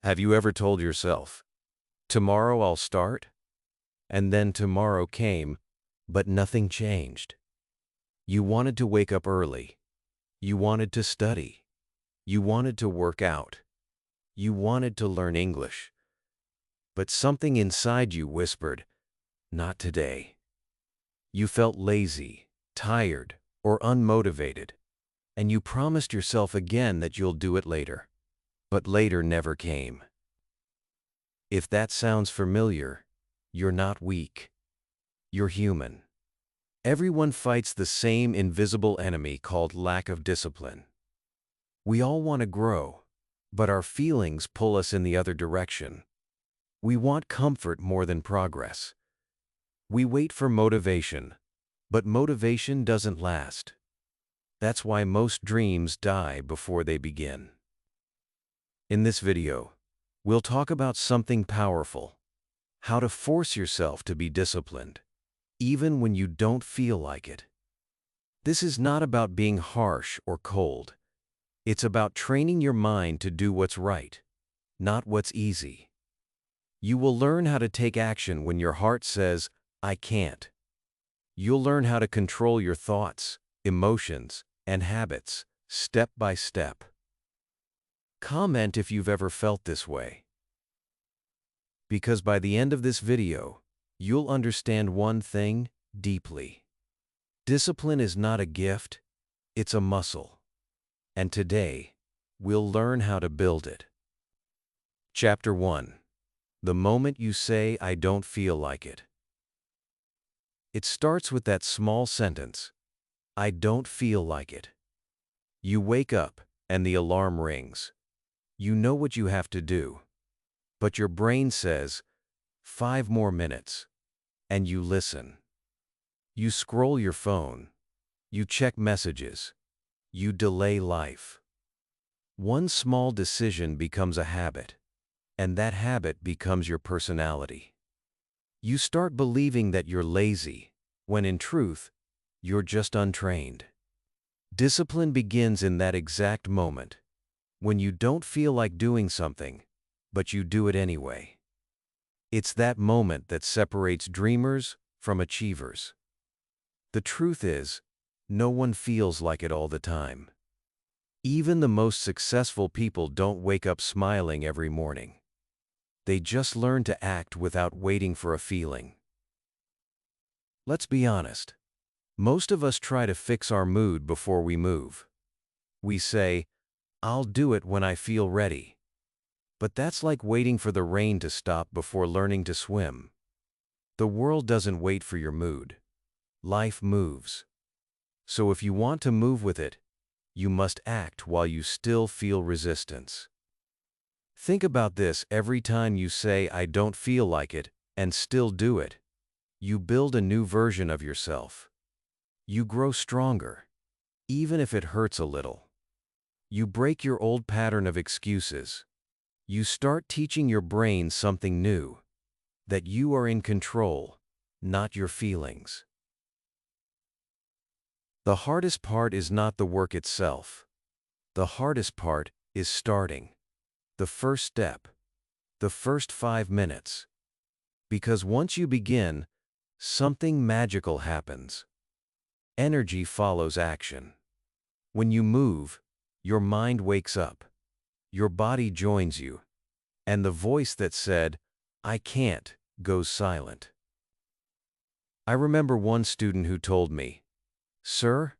Have you ever told yourself, tomorrow I'll start? And then tomorrow came, but nothing changed. You wanted to wake up early. You wanted to study. You wanted to work out. You wanted to learn English. But something inside you whispered, not today. You felt lazy, tired, or unmotivated, and you promised yourself again that you'll do it later. But later never came. If that sounds familiar, you're not weak. You're human. Everyone fights the same invisible enemy called lack of discipline. We all want to grow, but our feelings pull us in the other direction. We want comfort more than progress. We wait for motivation, but motivation doesn't last. That's why most dreams die before they begin. In this video, we'll talk about something powerful: how to force yourself to be disciplined, even when you don't feel like it. This is not about being harsh or cold. It's about training your mind to do what's right, not what's easy. You will learn how to take action when your heart says, I can't. You'll learn how to control your thoughts, emotions, and habits, step by step. Comment if you've ever felt this way. Because by the end of this video, you'll understand one thing deeply. Discipline is not a gift, it's a muscle. And today, we'll learn how to build it. Chapter 1. The moment you say, I don't feel like it. It starts with that small sentence, I don't feel like it. You wake up, and the alarm rings. You know what you have to do. But your brain says, 5 more minutes. And you listen. You scroll your phone. You check messages. You delay life. One small decision becomes a habit, and that habit becomes your personality. You start believing that you're lazy, when in truth, you're just untrained. Discipline begins in that exact moment, when you don't feel like doing something, but you do it anyway. It's that moment that separates dreamers from achievers. The truth is, no one feels like it all the time. Even the most successful people don't wake up smiling every morning. They just learn to act without waiting for a feeling. Let's be honest. Most of us try to fix our mood before we move. We say, I'll do it when I feel ready. But that's like waiting for the rain to stop before learning to swim. The world doesn't wait for your mood. Life moves. So if you want to move with it, you must act while you still feel resistance. Think about this: every time you say, I don't feel like it, and still do it, you build a new version of yourself. You grow stronger, even if it hurts a little. You break your old pattern of excuses. You start teaching your brain something new, that you are in control, not your feelings. The hardest part is not the work itself. The hardest part is starting. The first step. The first 5 minutes. Because once you begin, something magical happens. Energy follows action. When you move, your mind wakes up. Your body joins you. And the voice that said, I can't, goes silent. I remember one student who told me, Sir,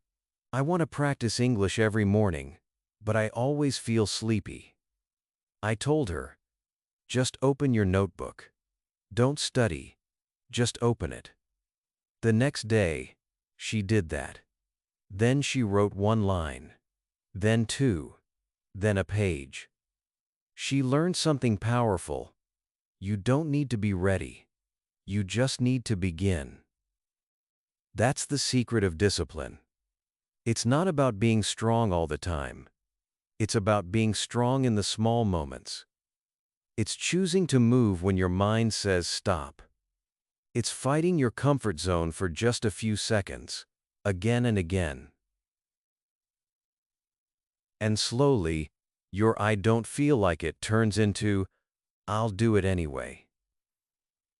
I want to practice English every morning, but I always feel sleepy. I told her, just open your notebook. Don't study, just open it. The next day, she did that. Then she wrote 1 line, then 2, then a page. She learned something powerful. You don't need to be ready. You just need to begin. That's the secret of discipline. It's not about being strong all the time. It's about being strong in the small moments. It's choosing to move when your mind says stop. It's fighting your comfort zone for just a few seconds, again and again. And slowly, Your "I don't feel like it" turns into "I'll do it anyway."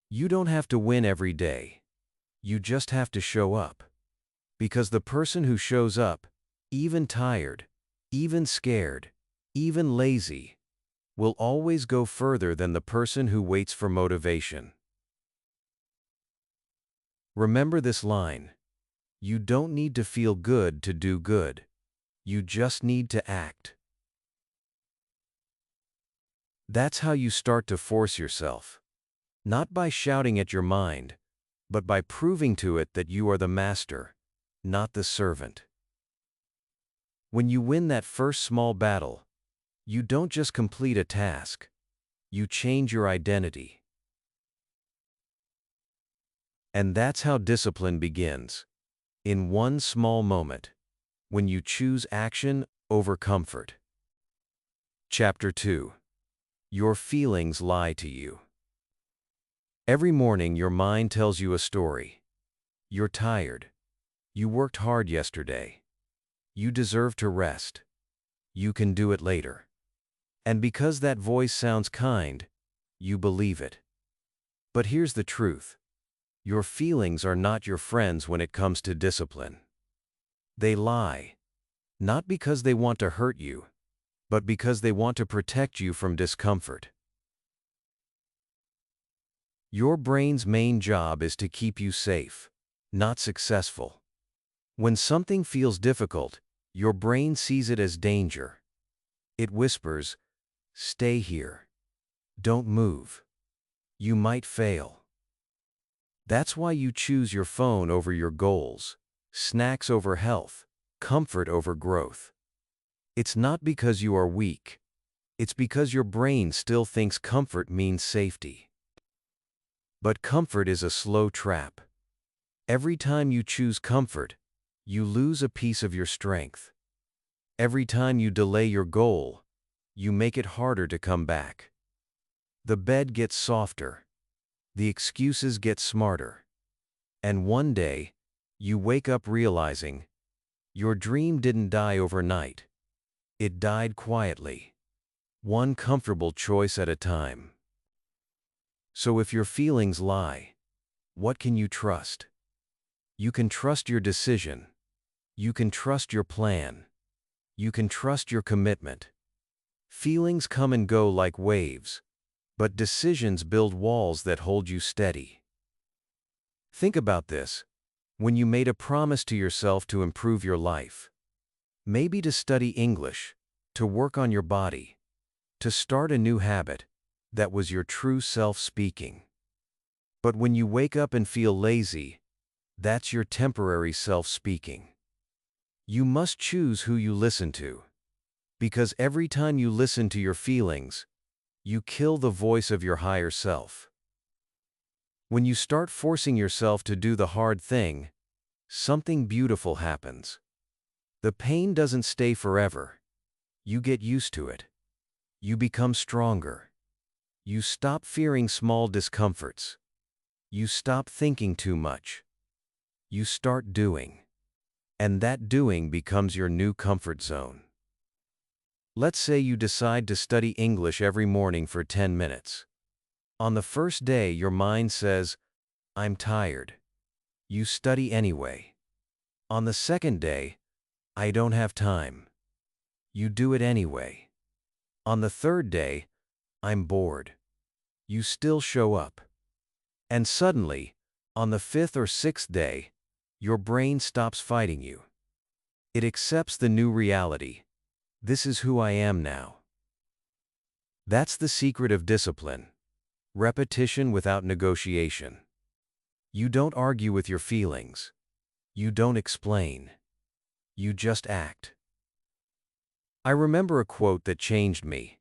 You don't have to win every day. You just have to show up. Because the person who shows up, even tired, even scared, even lazy, will always go further than the person who waits for motivation. Remember this line: you don't need to feel good to do good. You just need to act. That's how you start to force yourself. Not by shouting at your mind, but by proving to it that you are the master, not the servant. When you win that first small battle, you don't just complete a task, you change your identity. And that's how discipline begins. In one small moment, when you choose action over comfort. Chapter 2. Your feelings lie to you. Every morning your mind tells you a story. You're tired. You worked hard yesterday. You deserve to rest. You can do it later. And because that voice sounds kind, you believe it. But here's the truth. Your feelings are not your friends when it comes to discipline. They lie, not because they want to hurt you, but because they want to protect you from discomfort. Your brain's main job is to keep you safe, not successful. When something feels difficult, your brain sees it as danger. It whispers, "Stay here. Don't move. You might fail." That's why you choose your phone over your goals, snacks over health, comfort over growth. It's not because you are weak. It's because your brain still thinks comfort means safety. But comfort is a slow trap. Every time you choose comfort, you lose a piece of your strength. Every time you delay your goal, you make it harder to come back. The bed gets softer. The excuses get smarter. And one day, you wake up realizing, your dream didn't die overnight. It died quietly. One comfortable choice at a time. So if your feelings lie, what can you trust? You can trust your decision. You can trust your plan. You can trust your commitment. Feelings come and go like waves, but decisions build walls that hold you steady. Think about this. When you made a promise to yourself to improve your life, maybe to study English, to work on your body, to start a new habit, that was your true self speaking. But when you wake up and feel lazy, that's your temporary self speaking. You must choose who you listen to. Because every time you listen to your feelings, you kill the voice of your higher self. When you start forcing yourself to do the hard thing, something beautiful happens. The pain doesn't stay forever. You get used to it. You become stronger. You stop fearing small discomforts. You stop thinking too much. You start doing. And that doing becomes your new comfort zone. Let's say you decide to study English every morning for 10 minutes. On the first day, your mind says, "I'm tired." You study anyway. On the second day, "I don't have time." You do it anyway. On the third day, "I'm bored." You still show up. And suddenly, on the fifth or sixth day, your brain stops fighting you. It accepts the new reality. This is who I am now. That's the secret of discipline. Repetition without negotiation. You don't argue with your feelings. You don't explain. You just act. I remember a quote that changed me.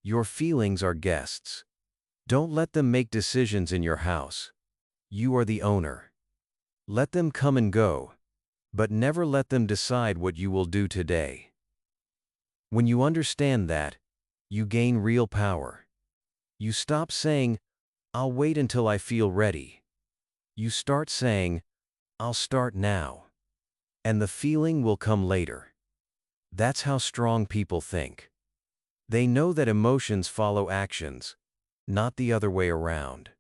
Your feelings are guests. Don't let them make decisions in your house. You are the owner. Let them come and go, but never let them decide what you will do today. When you understand that, you gain real power. You stop saying, "I'll wait until I feel ready." You start saying, "I'll start now." And the feeling will come later. That's how strong people think. They know that emotions follow actions, not the other way around.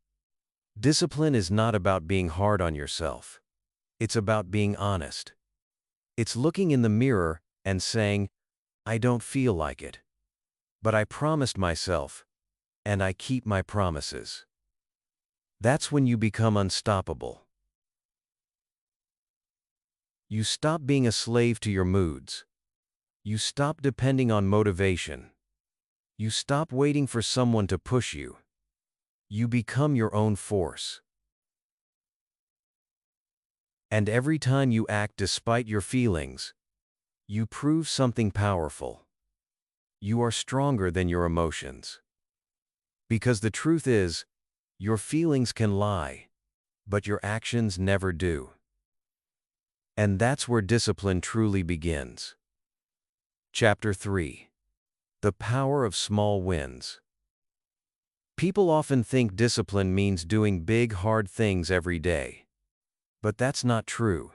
Discipline is not about being hard on yourself. It's about being honest. It's looking in the mirror and saying, I don't feel like it. But I promised myself, and I keep my promises. That's when you become unstoppable. You stop being a slave to your moods. You stop depending on motivation. You stop waiting for someone to push you. You become your own force. And every time you act despite your feelings, you prove something powerful. You are stronger than your emotions. Because the truth is, your feelings can lie, but your actions never do. And that's where discipline truly begins. Chapter 3. The Power of Small Wins. People often think discipline means doing big, hard things every day. But that's not true.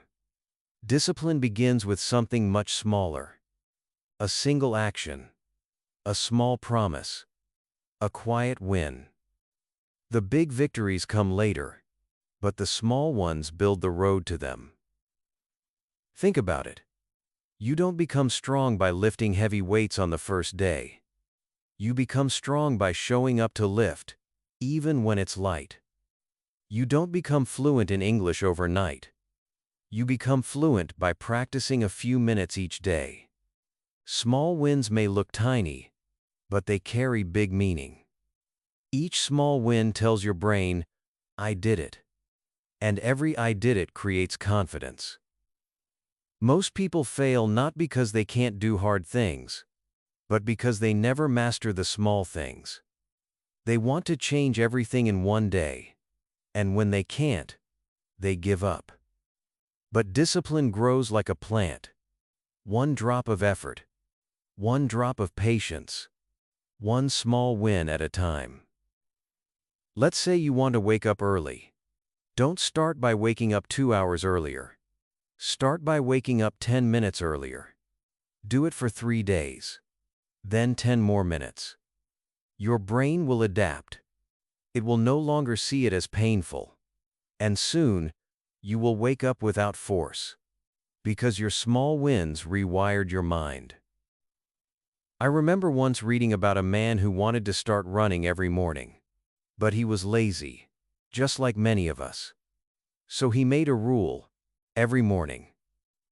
Discipline begins with something much smaller. A single action. A small promise. A quiet win. The big victories come later, but the small ones build the road to them. Think about it. You don't become strong by lifting heavy weights on the first day. You become strong by showing up to lift, even when it's light. You don't become fluent in English overnight. You become fluent by practicing a few minutes each day. Small wins may look tiny, but they carry big meaning. Each small win tells your brain, I did it. And every I did it creates confidence. Most people fail not because they can't do hard things, but because they never master the small things. They want to change everything in one day, and when they can't, they give up. But discipline grows like a plant. One drop of effort, one drop of patience, one small win at a time. Let's say you want to wake up early. Don't start by waking up 2 hours earlier. Start by waking up 10 minutes earlier. Do it for 3 days. Then 10 more minutes. Your brain will adapt. It will no longer see it as painful. And soon, you will wake up without force. Because your small wins rewired your mind. I remember once reading about a man who wanted to start running every morning. But he was lazy, just like many of us. So he made a rule. Every morning,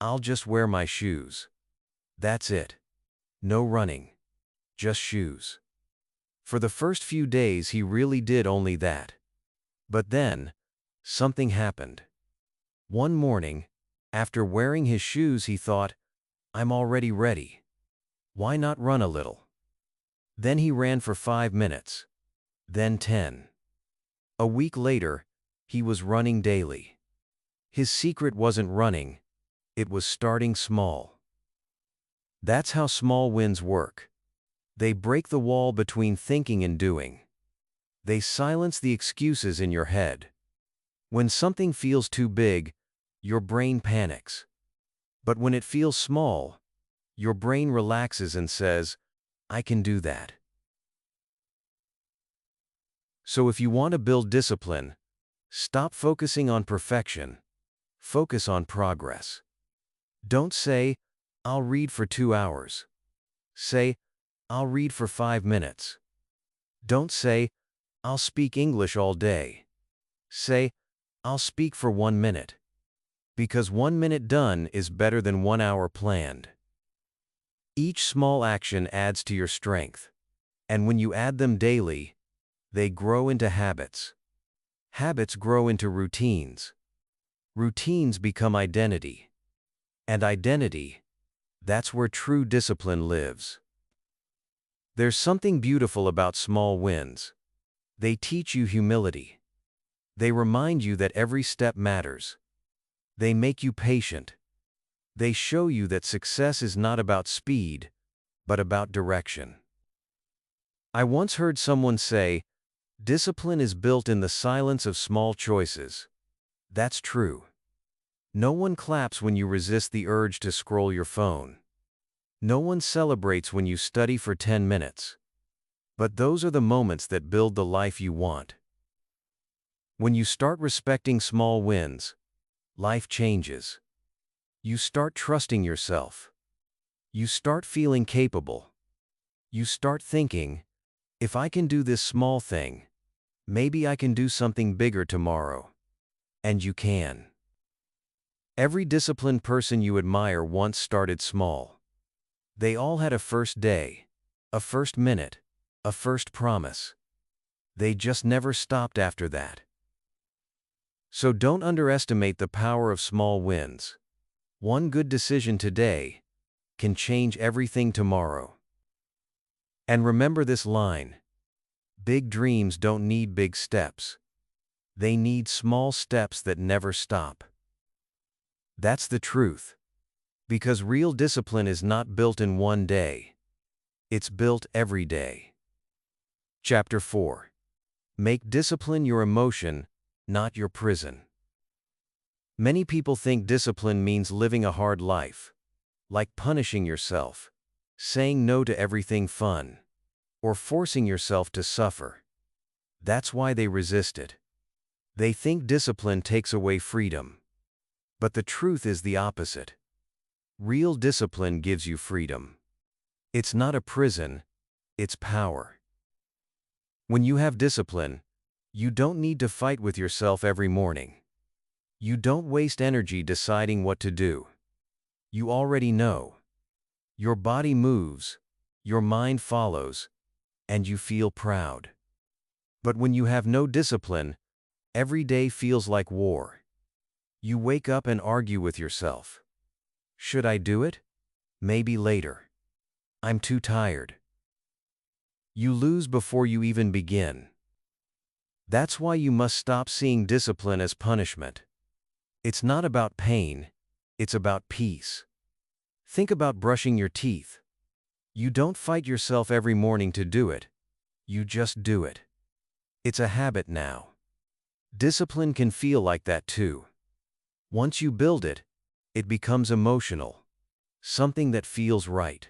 I'll just wear my shoes. That's it. No running. Just shoes. For the first few days he really did only that. But then, something happened. One morning, after wearing his shoes he thought, I'm already ready. Why not run a little? Then he ran for 5 minutes. Then 10. A week later, he was running daily. His secret wasn't running, it was starting small. That's how small wins work. They break the wall between thinking and doing. They silence the excuses in your head. When something feels too big, your brain panics. But when it feels small, your brain relaxes and says, I can do that. So if you want to build discipline, stop focusing on perfection. Focus on progress. Don't say, I'll read for 2 hours. Say, I'll read for 5 minutes. Don't say, I'll speak English all day. Say, I'll speak for 1 minute. Because 1 minute done is better than 1 hour planned. Each small action adds to your strength. And when you add them daily, they grow into habits. Habits grow into routines. Routines become identity. And identity, that's where true discipline lives. There's something beautiful about small wins. They teach you humility. They remind you that every step matters. They make you patient. They show you that success is not about speed, but about direction. I once heard someone say, discipline is built in the silence of small choices. That's true. No one claps when you resist the urge to scroll your phone. No one celebrates when you study for 10 minutes. But those are the moments that build the life you want. When you start respecting small wins, life changes. You start trusting yourself. You start feeling capable. You start thinking, if I can do this small thing, maybe I can do something bigger tomorrow. And you can. Every disciplined person you admire once started small. They all had a first day, a first minute, a first promise. They just never stopped after that. So don't underestimate the power of small wins. One good decision today can change everything tomorrow. And remember this line: big dreams don't need big steps. They need small steps that never stop. That's the truth. Because real discipline is not built in one day. It's built every day. Chapter 4. Make discipline your emotion, not your prison. Many people think discipline means living a hard life, like punishing yourself, saying no to everything fun, or forcing yourself to suffer. That's why they resist it. They think discipline takes away freedom. But the truth is the opposite. Real discipline gives you freedom. It's not a prison, it's power. When you have discipline, you don't need to fight with yourself every morning. You don't waste energy deciding what to do. You already know. Your body moves, your mind follows, and you feel proud. But when you have no discipline, every day feels like war. You wake up and argue with yourself. Should I do it? Maybe later. I'm too tired. You lose before you even begin. That's why you must stop seeing discipline as punishment. It's not about pain, it's about peace. Think about brushing your teeth. You don't fight yourself every morning to do it. You just do it. It's a habit now. Discipline can feel like that too. Once you build it, it becomes emotional. Something that feels right.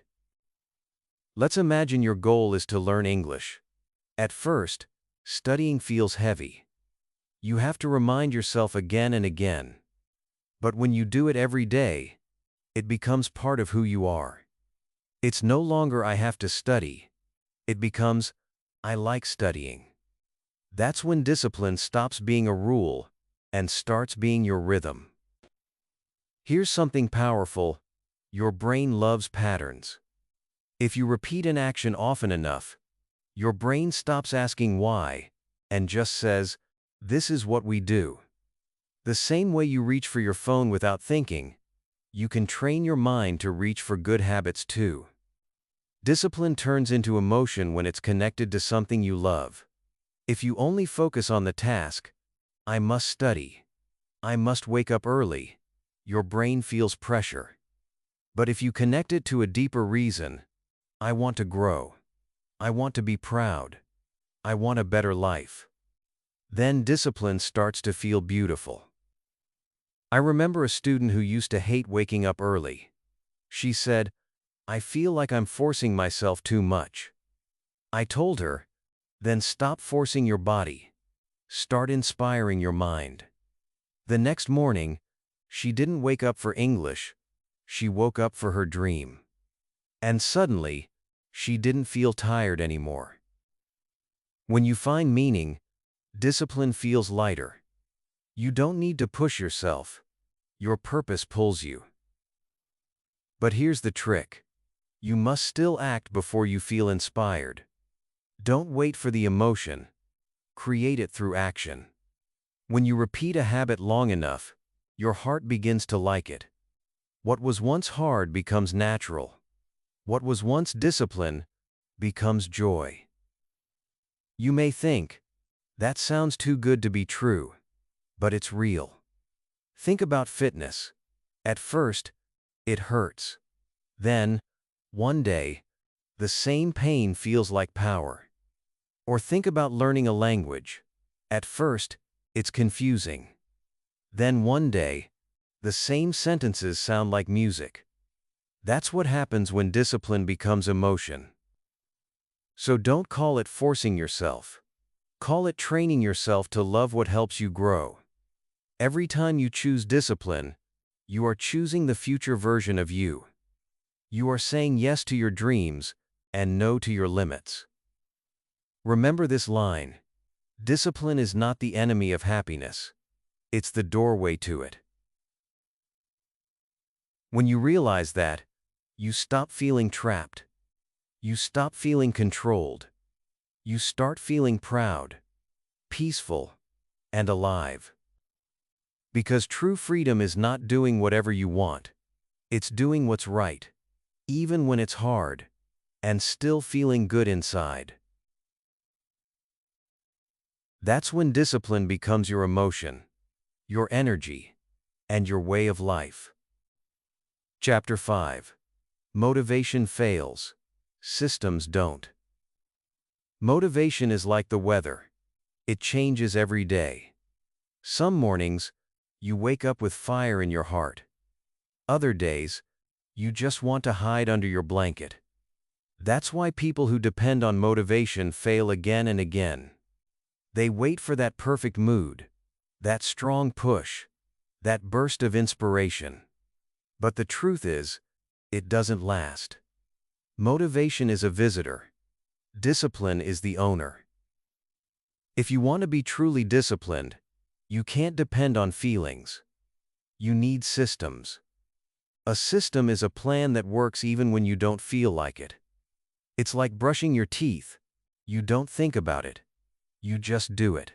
Let's imagine your goal is to learn English. At first, studying feels heavy. You have to remind yourself again and again. But when you do it every day, it becomes part of who you are. It's no longer I have to study. It becomes I like studying. That's when discipline stops being a rule and starts being your rhythm. Here's something powerful: your brain loves patterns. If you repeat an action often enough, your brain stops asking why and just says, this is what we do. The same way you reach for your phone without thinking, you can train your mind to reach for good habits too. Discipline turns into emotion when it's connected to something you love. If you only focus on the task, I must study, I must wake up early, your brain feels pressure. But if you connect it to a deeper reason, I want to grow, I want to be proud, I want a better life, then discipline starts to feel beautiful. I remember a student who used to hate waking up early. She said, I feel like I'm forcing myself too much. I told her, then stop forcing your body. Start inspiring your mind. The next morning, she didn't wake up for English, she woke up for her dream. And suddenly, she didn't feel tired anymore. When you find meaning, discipline feels lighter. You don't need to push yourself. Your purpose pulls you. But here's the trick. You must still act before you feel inspired. Don't wait for the emotion. Create it through action. When you repeat a habit long enough, your heart begins to like it. What was once hard becomes natural. What was once discipline becomes joy. You may think, that sounds too good to be true, but it's real. Think about fitness. At first, it hurts. Then, one day, the same pain feels like power. Or think about learning a language. At first, it's confusing. Then one day, the same sentences sound like music. That's what happens when discipline becomes emotion. So don't call it forcing yourself. Call it training yourself to love what helps you grow. Every time you choose discipline, you are choosing the future version of you. You are saying yes to your dreams and no to your limits. Remember this line: discipline is not the enemy of happiness. It's the doorway to it. When you realize that, you stop feeling trapped. You stop feeling controlled. You start feeling proud, peaceful, and alive. Because true freedom is not doing whatever you want. It's doing what's right, even when it's hard, and still feeling good inside. That's when discipline becomes your emotion, your energy, and your way of life. Chapter 5. Motivation fails. Systems don't. Motivation is like the weather. It changes every day. Some mornings, you wake up with fire in your heart. Other days, you just want to hide under your blanket. That's why people who depend on motivation fail again and again. They wait for that perfect mood, that strong push, that burst of inspiration. But the truth is, it doesn't last. Motivation is a visitor. Discipline is the owner. If you want to be truly disciplined, you can't depend on feelings. You need systems. A system is a plan that works even when you don't feel like it. It's like brushing your teeth. You don't think about it. You just do it.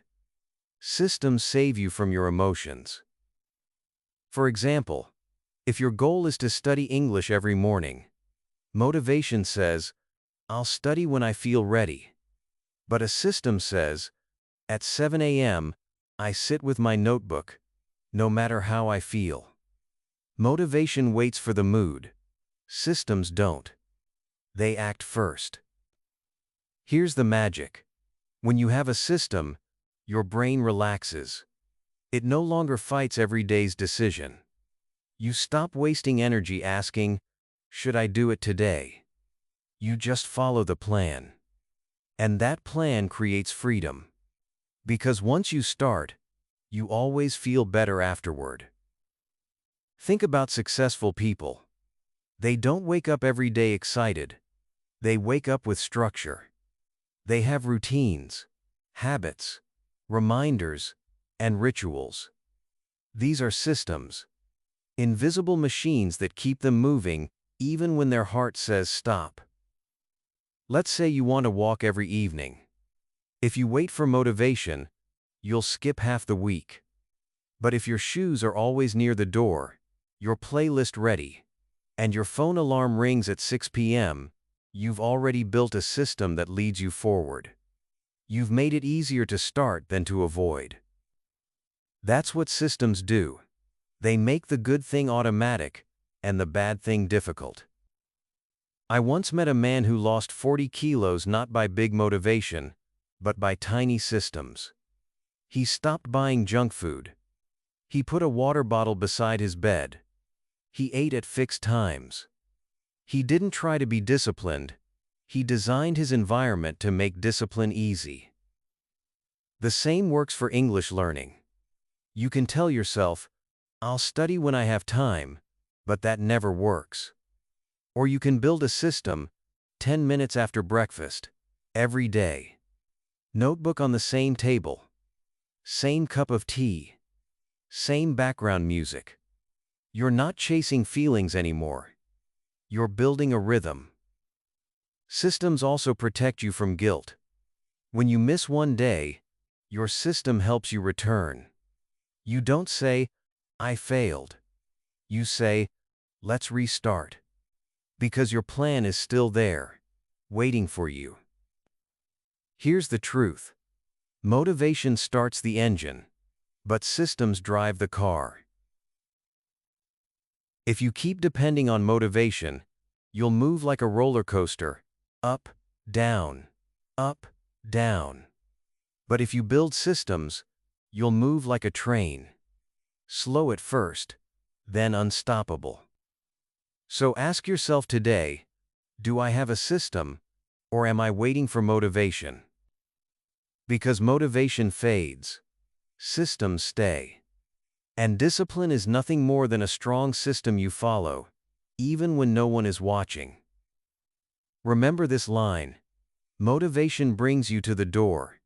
Systems save you from your emotions. For example, if your goal is to study English every morning, motivation says, "I'll study when I feel ready." But a system says, "At 7 a.m., I sit with my notebook, no matter how I feel." Motivation waits for the mood. Systems don't. They act first. Here's the magic. When you have a system, your brain relaxes. It no longer fights every day's decision. You stop wasting energy asking, "Should I do it today?" You just follow the plan. And that plan creates freedom. Because once you start, you always feel better afterward. Think about successful people. They don't wake up every day excited. They wake up with structure. They have routines, habits, reminders, and rituals. These are systems, invisible machines that keep them moving even when their heart says stop. Let's say you want to walk every evening. If you wait for motivation, you'll skip half the week. But if your shoes are always near the door, your playlist ready, and your phone alarm rings at 6 p.m., you've already built a system that leads you forward. You've made it easier to start than to avoid. That's what systems do. They make the good thing automatic and the bad thing difficult. I once met a man who lost 40 kilos not by big motivation, but by tiny systems. He stopped buying junk food. He put a water bottle beside his bed. He ate at fixed times. He didn't try to be disciplined. He designed his environment to make discipline easy. The same works for English learning. You can tell yourself, "I'll study when I have time," but that never works. Or you can build a system, 10 minutes after breakfast, every day. Notebook on the same table. Same cup of tea. Same background music. You're not chasing feelings anymore. You're building a rhythm. Systems also protect you from guilt. When you miss one day, your system helps you return. You don't say, "I failed." You say, "Let's restart." Because your plan is still there, waiting for you. Here's the truth. Motivation starts the engine, but systems drive the car. If you keep depending on motivation, you'll move like a roller coaster, up, down, up, down. But if you build systems, you'll move like a train. Slow at first, then unstoppable. So ask yourself today, do I have a system, or am I waiting for motivation? Because motivation fades, systems stay. And discipline is nothing more than a strong system you follow, even when no one is watching. Remember this line: motivation brings you to the door.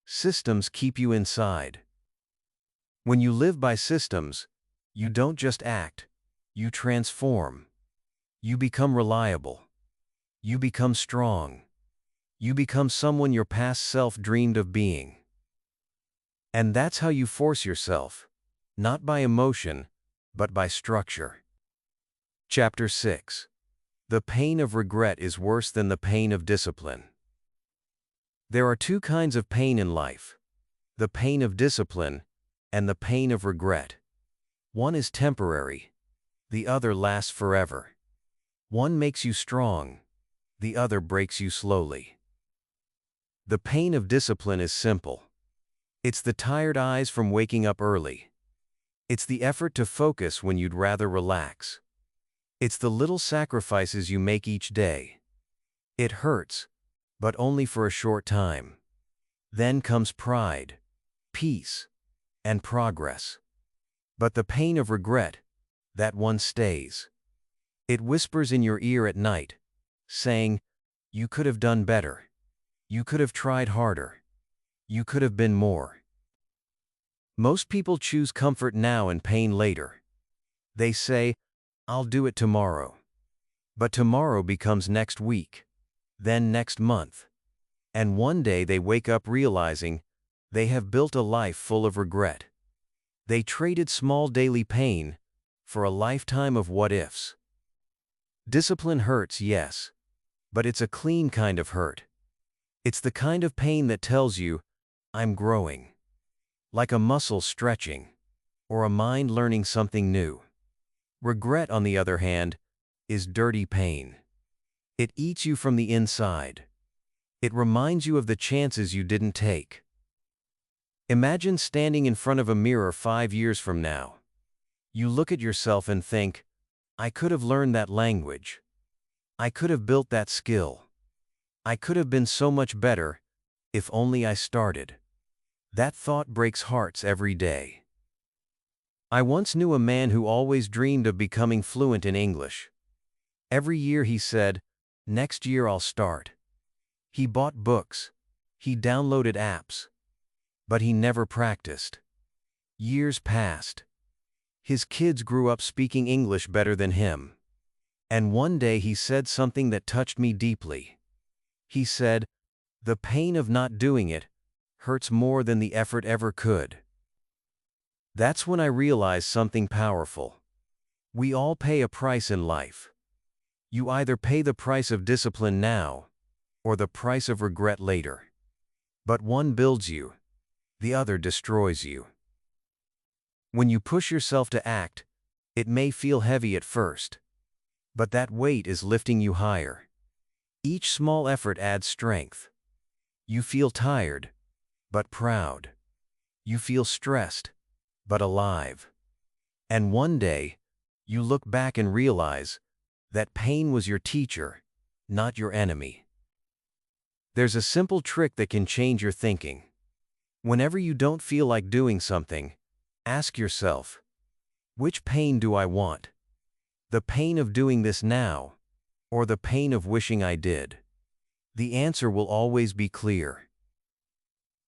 Systems keep you inside. When you live by systems, you don't just act, you transform. You become reliable. You become strong. You become someone your past self dreamed of being. And that's how you force yourself, not by emotion, but by structure. Chapter 6. The pain of regret is worse than the pain of discipline. There are two kinds of pain in life: the pain of discipline and the pain of regret. One is temporary, the other lasts forever. One makes you strong, the other breaks you slowly. The pain of discipline is simple. It's the tired eyes from waking up early. It's the effort to focus when you'd rather relax. It's the little sacrifices you make each day. It hurts, but only for a short time. Then comes pride, peace, and progress. But the pain of regret, that one stays. It whispers in your ear at night, saying, "You could have done better. You could have tried harder. You could have been more." Most people choose comfort now and pain later. They say, "I'll do it tomorrow." But tomorrow becomes next week, then next month. And one day they wake up realizing they have built a life full of regret. They traded small daily pain for a lifetime of what-ifs. Discipline hurts, yes, but it's a clean kind of hurt. It's the kind of pain that tells you, "I'm growing." Like a muscle stretching, or a mind learning something new. Regret, on the other hand, is dirty pain. It eats you from the inside. It reminds you of the chances you didn't take. Imagine standing in front of a mirror 5 years from now. You look at yourself and think, "I could have learned that language. I could have built that skill. I could have been so much better if only I started." That thought breaks hearts every day. I once knew a man who always dreamed of becoming fluent in English. Every year he said, "Next year I'll start." He bought books. He downloaded apps. But he never practiced. Years passed. His kids grew up speaking English better than him. And one day he said something that touched me deeply. He said, "The pain of not doing it hurts more than the effort ever could." That's when I realized something powerful. We all pay a price in life. You either pay the price of discipline now, or the price of regret later. But one builds you, the other destroys you. When you push yourself to act, it may feel heavy at first. But that weight is lifting you higher. Each small effort adds strength. You feel tired, but proud. You feel stressed, but alive. And one day, you look back and realize that pain was your teacher, not your enemy. There's a simple trick that can change your thinking. Whenever you don't feel like doing something, ask yourself, which pain do I want? The pain of doing this now, or the pain of wishing I did? The answer will always be clear.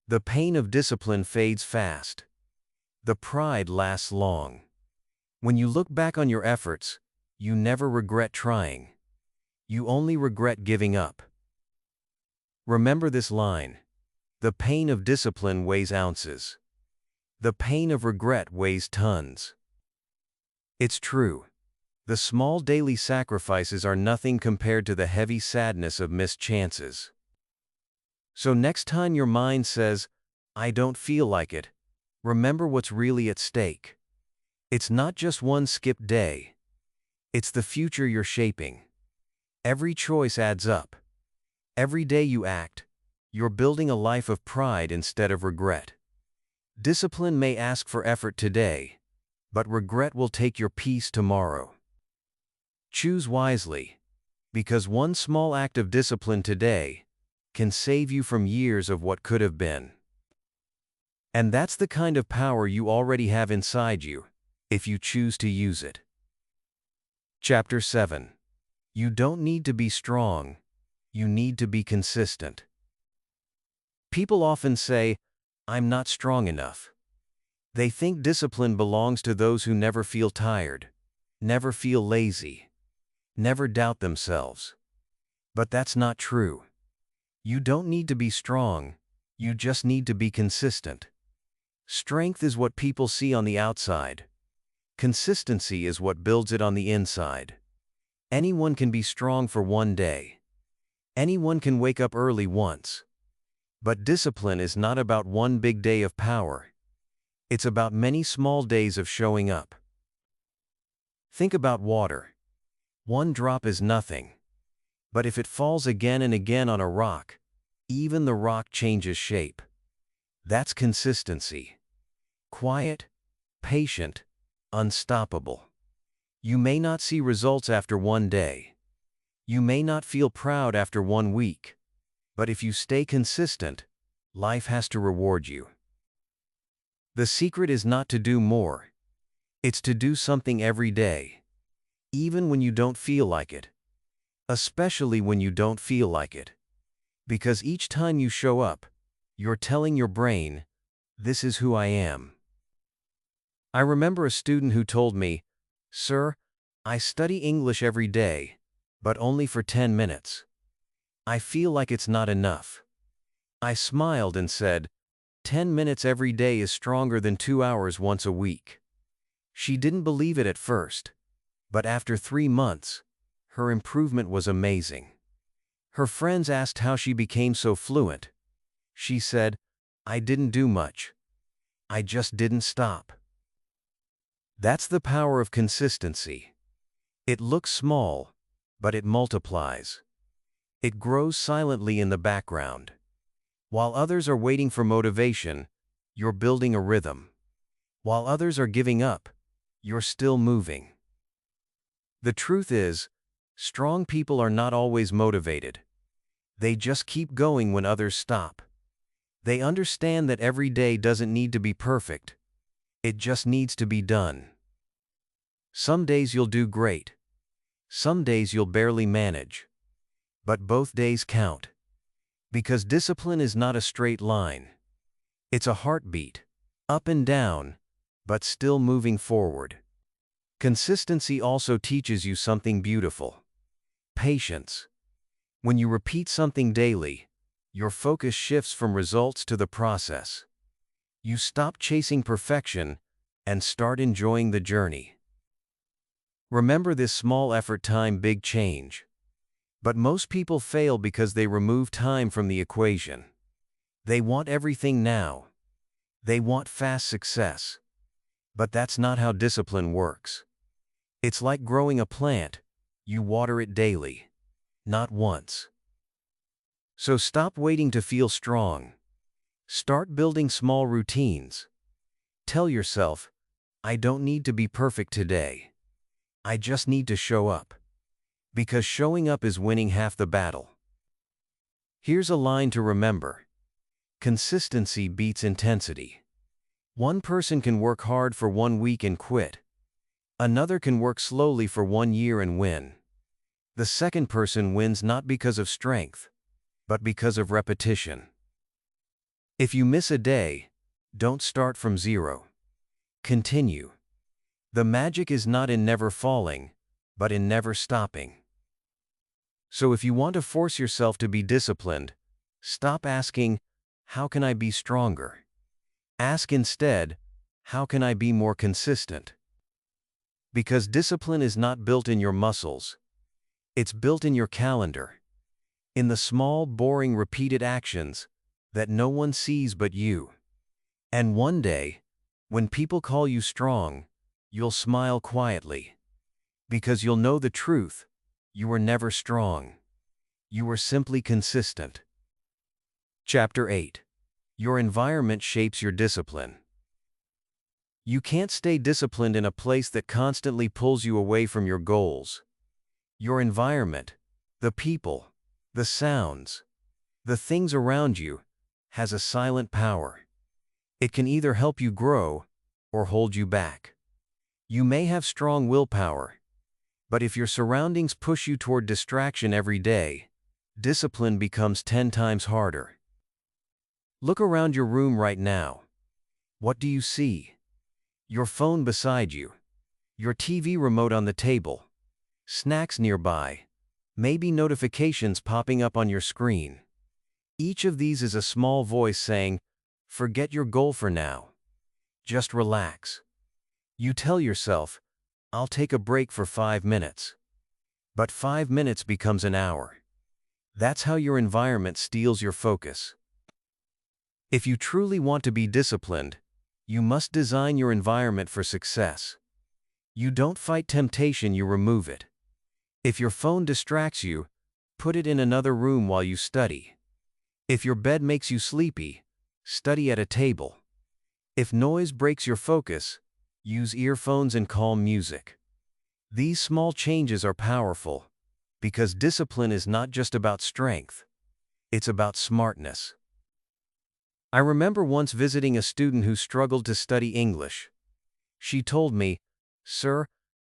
The pain of discipline fades fast. The pride lasts long. When you look back on your efforts, you never regret trying. You only regret giving up. Remember this line: the pain of discipline weighs ounces. The pain of regret weighs tons. It's true. The small daily sacrifices are nothing compared to the heavy sadness of missed chances. So next time your mind says, "I don't feel like it," remember what's really at stake. It's not just one skipped day. It's the future you're shaping. Every choice adds up. Every day you act, you're building a life of pride instead of regret. Discipline may ask for effort today, but regret will take your peace tomorrow. Choose wisely, because one small act of discipline today can save you from years of what could have been. And that's the kind of power you already have inside you, if you choose to use it. Chapter 7. You don't need to be strong, you need to be consistent. People often say, "I'm not strong enough." They think discipline belongs to those who never feel tired, never feel lazy, never doubt themselves. But that's not true. You don't need to be strong, you just need to be consistent. Strength is what people see on the outside. Consistency is what builds it on the inside. Anyone can be strong for one day. Anyone can wake up early once. But discipline is not about one big day of power. It's about many small days of showing up. Think about water. One drop is nothing. But if it falls again and again on a rock, even the rock changes shape. That's consistency. Quiet, patient, unstoppable. You may not see results after one day. You may not feel proud after 1 week. But if you stay consistent, life has to reward you. The secret is not to do more. It's to do something every day, even when you don't feel like it. Especially when you don't feel like it. Because each time you show up, you're telling your brain, "This is who I am." I remember a student who told me, "Sir, I study English every day, but only for 10 minutes. I feel like it's not enough." I smiled and said, 10 minutes every day is stronger than 2 hours once a week. She didn't believe it at first, but after 3 months, her improvement was amazing. Her friends asked how she became so fluent. She said, "I didn't do much. I just didn't stop." That's the power of consistency. It looks small, but it multiplies. It grows silently in the background. While others are waiting for motivation, you're building a rhythm. While others are giving up, you're still moving. The truth is, strong people are not always motivated. They just keep going when others stop. They understand that every day doesn't need to be perfect. It just needs to be done. Some days you'll do great. Some days you'll barely manage. But both days count. Because discipline is not a straight line. It's a heartbeat, up and down, but still moving forward. Consistency also teaches you something beautiful. Patience. When you repeat something daily, your focus shifts from results to the process. You stop chasing perfection and start enjoying the journey. Remember this: small effort, time, big change. But most people fail because they remove time from the equation. They want everything now. They want fast success. But that's not how discipline works. It's like growing a plant. You water it daily, not once. So stop waiting to feel strong. Start building small routines. Tell yourself, "I don't need to be perfect today. I just need to show up." Because showing up is winning half the battle. Here's a line to remember. Consistency beats intensity. One person can work hard for 1 week and quit. Another can work slowly for 1 year and win. The second person wins not because of strength, but because of repetition. If you miss a day, don't start from zero. Continue. The magic is not in never falling, but in never stopping. So if you want to force yourself to be disciplined, stop asking, "How can I be stronger?" Ask instead, "How can I be more consistent?" Because discipline is not built in your muscles. It's built in your calendar. In the small, boring, repeated actions that no one sees but you. And one day, when people call you strong, you'll smile quietly. Because you'll know the truth. You were never strong. You were simply consistent. Chapter 8. Your environment shapes your discipline. You can't stay disciplined in a place that constantly pulls you away from your goals. Your environment, the people, the sounds, the things around you, has a silent power. It can either help you grow or hold you back. You may have strong willpower, but if your surroundings push you toward distraction every day, discipline becomes 10 times harder. Look around your room right now. What do you see? Your phone beside you, your TV remote on the table, snacks nearby, maybe notifications popping up on your screen. Each of these is a small voice saying, "Forget your goal for now. Just relax." You tell yourself, "I'll take a break for 5 minutes." But 5 minutes becomes an hour. That's how your environment steals your focus. If you truly want to be disciplined, you must design your environment for success. You don't fight temptation, you remove it. If your phone distracts you, put it in another room while you study. If your bed makes you sleepy, study at a table. If noise breaks your focus, use earphones and calm music. These small changes are powerful, because discipline is not just about strength, it's about smartness. I remember once visiting a student who struggled to study English. She told me, "Sir,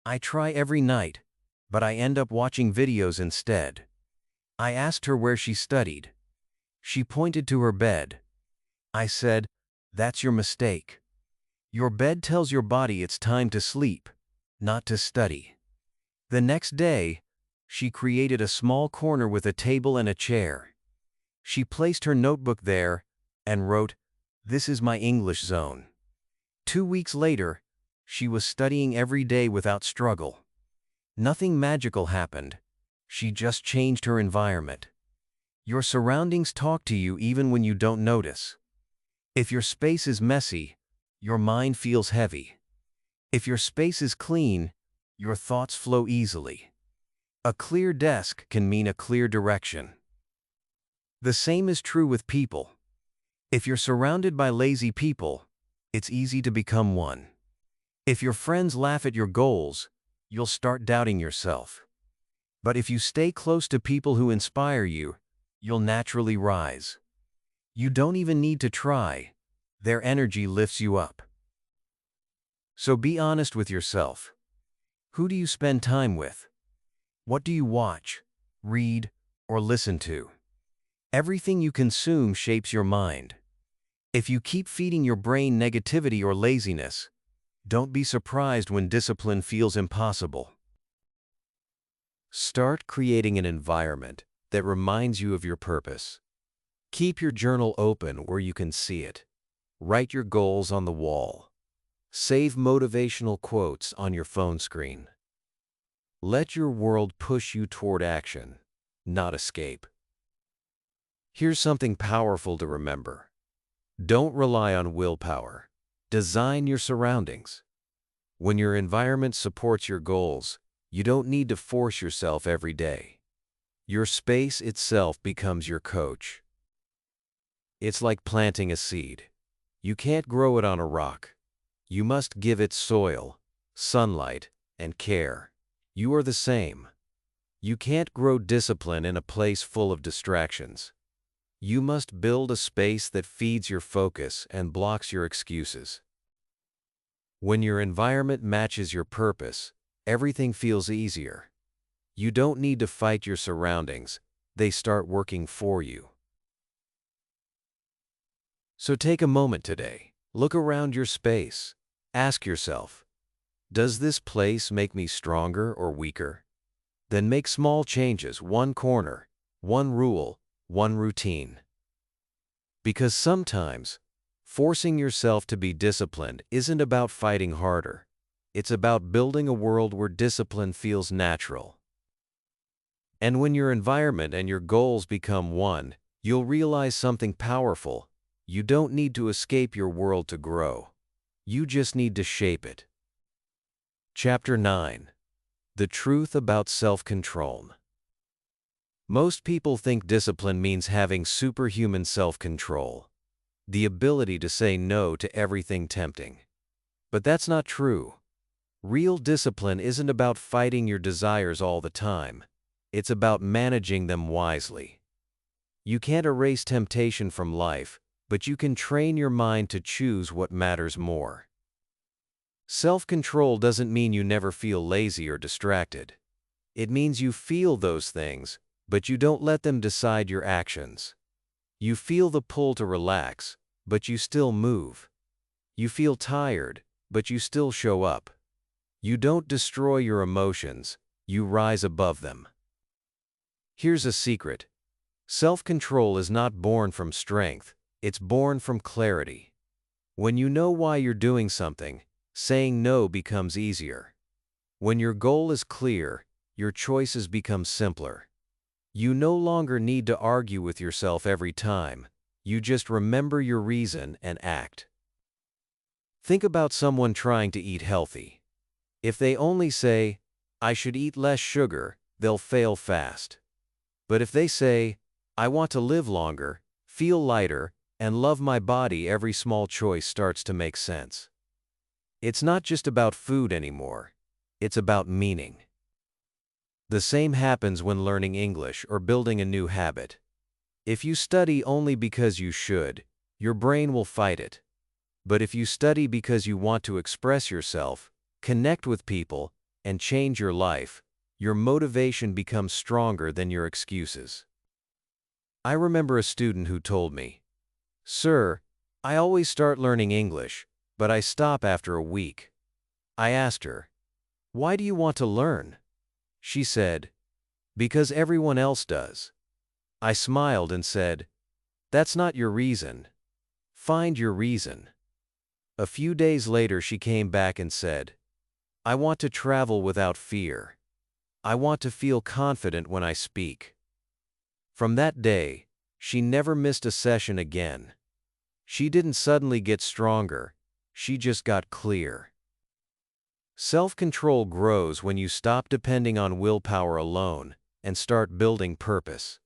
I try every night, but I end up watching videos instead." I asked her where she studied. She pointed to her bed. I said, "That's your mistake. Your bed tells your body it's time to sleep, not to study." The next day, she created a small corner with a table and a chair. She placed her notebook there and wrote, "This is my English zone." 2 weeks later, she was studying every day without struggle. Nothing magical happened. She just changed her environment. Your surroundings talk to you even when you don't notice. If your space is messy, your mind feels heavy. If your space is clean, your thoughts flow easily. A clear desk can mean a clear direction. The same is true with people. If you're surrounded by lazy people, it's easy to become one. If your friends laugh at your goals, you'll start doubting yourself. But if you stay close to people who inspire you, you'll naturally rise. You don't even need to try. Their energy lifts you up. So be honest with yourself. Who do you spend time with? What do you watch, read, or listen to? Everything you consume shapes your mind. If you keep feeding your brain negativity or laziness, don't be surprised when discipline feels impossible. Start creating an environment that reminds you of your purpose. Keep your journal open where you can see it. Write your goals on the wall. Save motivational quotes on your phone screen. Let your world push you toward action, not escape. Here's something powerful to remember. Don't rely on willpower. Design your surroundings. When your environment supports your goals, you don't need to force yourself every day. Your space itself becomes your coach. It's like planting a seed. You can't grow it on a rock. You must give it soil, sunlight, and care. You are the same. You can't grow discipline in a place full of distractions. You must build a space that feeds your focus and blocks your excuses. When your environment matches your purpose, everything feels easier. You don't need to fight your surroundings. They start working for you. So take a moment today. Look around your space. Ask yourself, does this place make me stronger or weaker? Then make small changes, one corner, one rule, one routine. Because sometimes, forcing yourself to be disciplined isn't about fighting harder. It's about building a world where discipline feels natural. And when your environment and your goals become one, you'll realize something powerful. You don't need to escape your world to grow. You just need to shape it. Chapter 9. The Truth About Self-Control. Most people think discipline means having superhuman self-control, the ability to say no to everything tempting. But that's not true. Real discipline isn't about fighting your desires all the time. It's about managing them wisely. You can't erase temptation from life, but you can train your mind to choose what matters more. Self-control doesn't mean you never feel lazy or distracted. It means you feel those things, but you don't let them decide your actions. You feel the pull to relax, but you still move. You feel tired, but you still show up. You don't destroy your emotions, you rise above them. Here's a secret. Self-control is not born from strength, it's born from clarity. When you know why you're doing something, saying no becomes easier. When your goal is clear, your choices become simpler. You no longer need to argue with yourself every time. You just remember your reason and act. Think about someone trying to eat healthy. If they only say, "I should eat less sugar," they'll fail fast. But if they say, "I want to live longer, feel lighter, and love my body," every small choice starts to make sense. It's not just about food anymore. It's about meaning. The same happens when learning English or building a new habit. If you study only because you should, your brain will fight it. But if you study because you want to express yourself, connect with people, and change your life, your motivation becomes stronger than your excuses. I remember a student who told me, "Sir, I always start learning English, but I stop after a week." I asked her, "Why do you want to learn?" She said, "Because everyone else does." I smiled and said, "That's not your reason. Find your reason." A few days later she came back and said, "I want to travel without fear. I want to feel confident when I speak." From that day, she never missed a session again. She didn't suddenly get stronger, she just got clear. Self-control grows when you stop depending on willpower alone and start building purpose.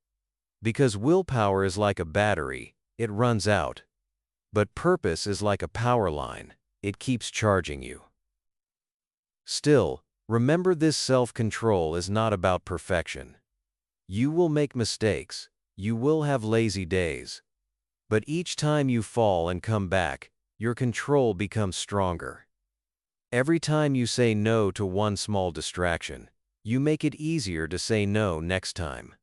Because willpower is like a battery, it runs out. But purpose is like a power line, it keeps charging you. Still, remember this: self-control is not about perfection. You will make mistakes, you will have lazy days. But each time you fall and come back, your control becomes stronger. Every time you say no to one small distraction, you make it easier to say no next time.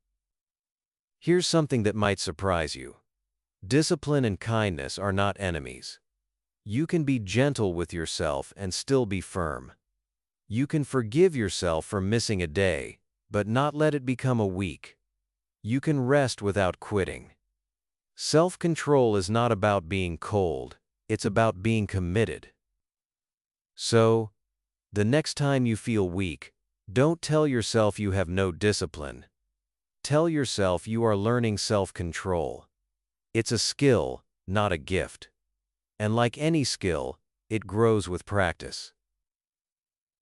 Here's something that might surprise you. Discipline and kindness are not enemies. You can be gentle with yourself and still be firm. You can forgive yourself for missing a day, but not let it become a week. You can rest without quitting. Self-control is not about being cold, it's about being committed. So, the next time you feel weak, don't tell yourself you have no discipline. Tell yourself you are learning self-control. It's a skill, not a gift. And like any skill, it grows with practice.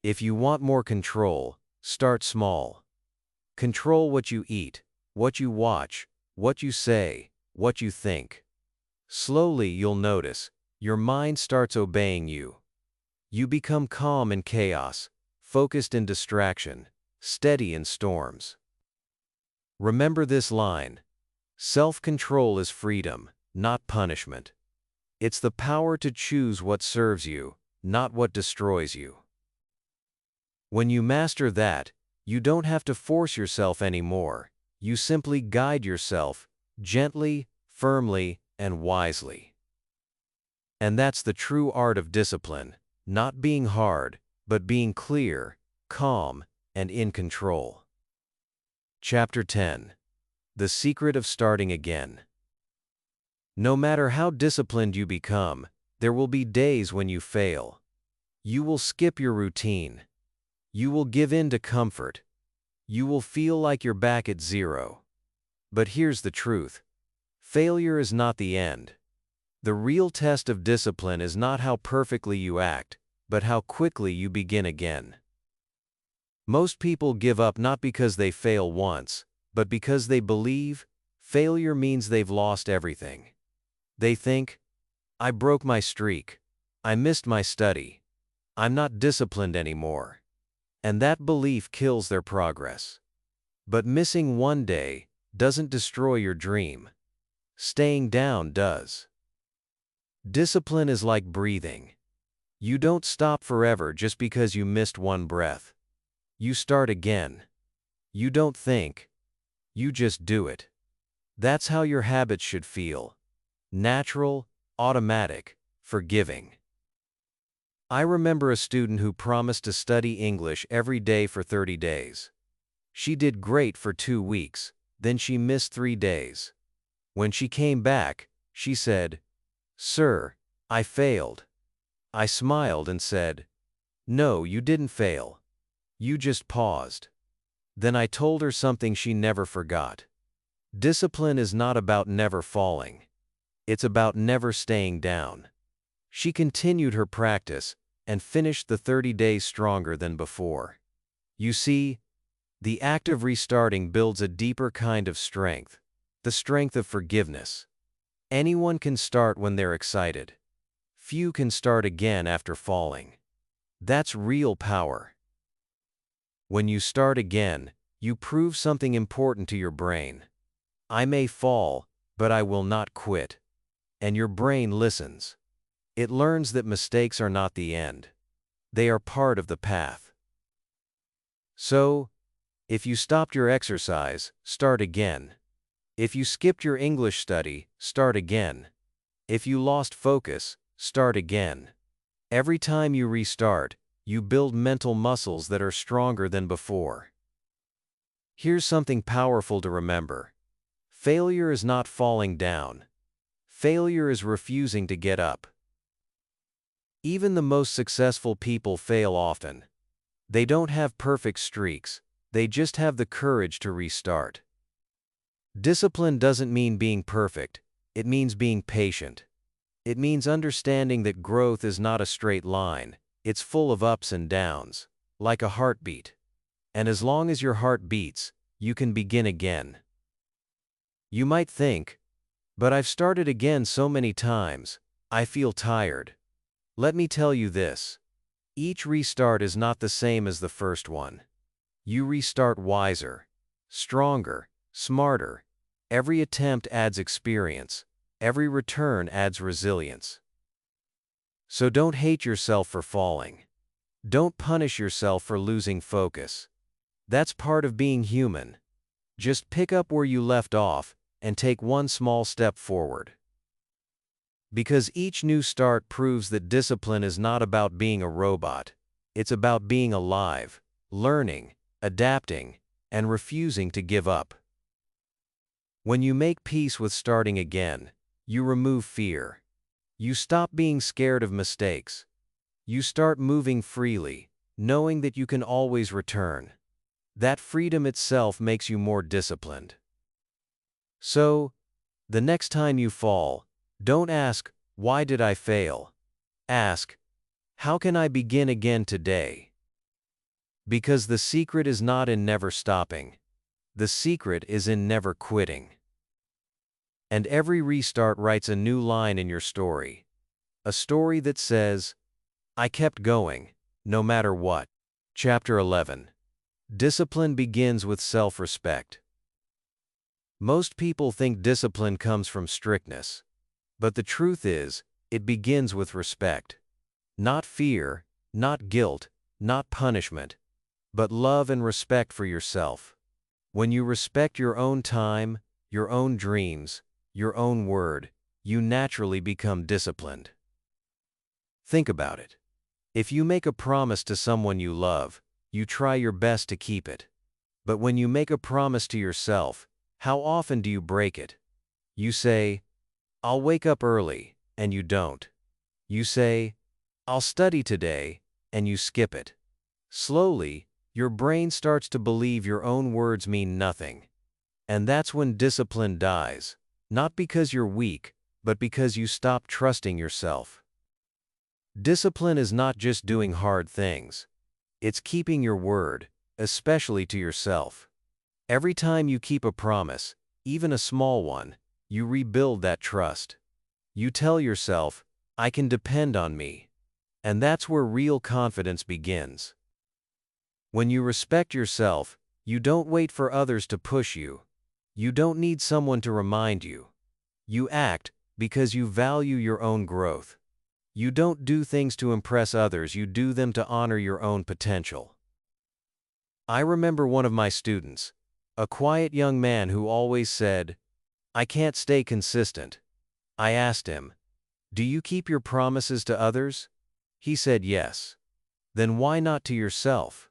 If you want more control, start small. Control what you eat, what you watch, what you say, what you think. Slowly you'll notice, your mind starts obeying you. You become calm in chaos, focused in distraction, steady in storms. Remember this line: self-control is freedom, not punishment. It's the power to choose what serves you, not what destroys you. When you master that, you don't have to force yourself anymore. You simply guide yourself, gently, firmly, and wisely. And that's the true art of discipline, not being hard, but being clear, calm, and in control. Chapter 10. The Secret of Starting Again. No matter how disciplined you become, there will be days when you fail. You will skip your routine. You will give in to comfort. You will feel like you're back at zero. But here's the truth: failure is not the end. The real test of discipline is not how perfectly you act, but how quickly you begin again. Most people give up not because they fail once, but because they believe failure means they've lost everything. They think, "I broke my streak. I missed my study. I'm not disciplined anymore. And that belief kills their progress. But missing one day doesn't destroy your dream. Staying down does. Discipline is like breathing. You don't stop forever just because you missed one breath. You start again. You don't think. You just do it. That's how your habits should feel. Natural, automatic, forgiving. I remember a student who promised to study English every day for 30 days. She did great for 2 weeks, then she missed 3 days. When she came back, she said, "Sir, I failed." I smiled and said, "No, you didn't fail. You just paused." Then I told her something she never forgot. Discipline is not about never falling. It's about never staying down. She continued her practice and finished the 30 days stronger than before. You see, the act of restarting builds a deeper kind of strength, the strength of forgiveness. Anyone can start when they're excited. Few can start again after falling. That's real power. When you start again, you prove something important to your brain. I may fall, but I will not quit. And your brain listens. It learns that mistakes are not the end. They are part of the path. So, if you stopped your exercise, start again. If you skipped your English study, start again. If you lost focus, start again. Every time you restart, you build mental muscles that are stronger than before. Here's something powerful to remember. Failure is not falling down. Failure is refusing to get up. Even the most successful people fail often. They don't have perfect streaks, they just have the courage to restart. Discipline doesn't mean being perfect, it means being patient. It means understanding that growth is not a straight line, it's full of ups and downs, like a heartbeat. And as long as your heart beats, you can begin again. You might think, but I've started again so many times, I feel tired. Let me tell you this. Each restart is not the same as the first one. You restart wiser, stronger, smarter. Every attempt adds experience. Every return adds resilience. So don't hate yourself for falling. Don't punish yourself for losing focus. That's part of being human. Just pick up where you left off and take one small step forward. Because each new start proves that discipline is not about being a robot. It's about being alive, learning, adapting, and refusing to give up. When you make peace with starting again, you remove fear. You stop being scared of mistakes. You start moving freely, knowing that you can always return. That freedom itself makes you more disciplined. So, the next time you fall, don't ask, "Why did I fail?" Ask, "How can I begin again today?" Because the secret is not in never stopping. The secret is in never quitting. And every restart writes a new line in your story. A story that says, "I kept going, no matter what." Chapter 11. Discipline begins with self-respect. Most people think discipline comes from strictness. But the truth is, it begins with respect. Not fear, not guilt, not punishment, but love and respect for yourself. When you respect your own time, your own dreams, your own word, you naturally become disciplined. Think about it. If you make a promise to someone you love, you try your best to keep it. But when you make a promise to yourself, how often do you break it? You say, "I'll wake up early," and you don't. You say, "I'll study today," and you skip it. Slowly, your brain starts to believe your own words mean nothing. And that's when discipline dies, not because you're weak, but because you stop trusting yourself. Discipline is not just doing hard things. It's keeping your word, especially to yourself. Every time you keep a promise, even a small one, you rebuild that trust. You tell yourself, "I can depend on me." And that's where real confidence begins. When you respect yourself, you don't wait for others to push you. You don't need someone to remind you. You act because you value your own growth. You don't do things to impress others, you do them to honor your own potential. I remember one of my students, a quiet young man who always said, "I can't stay consistent." I asked him, "Do you keep your promises to others?" He said yes. "Then why not to yourself?"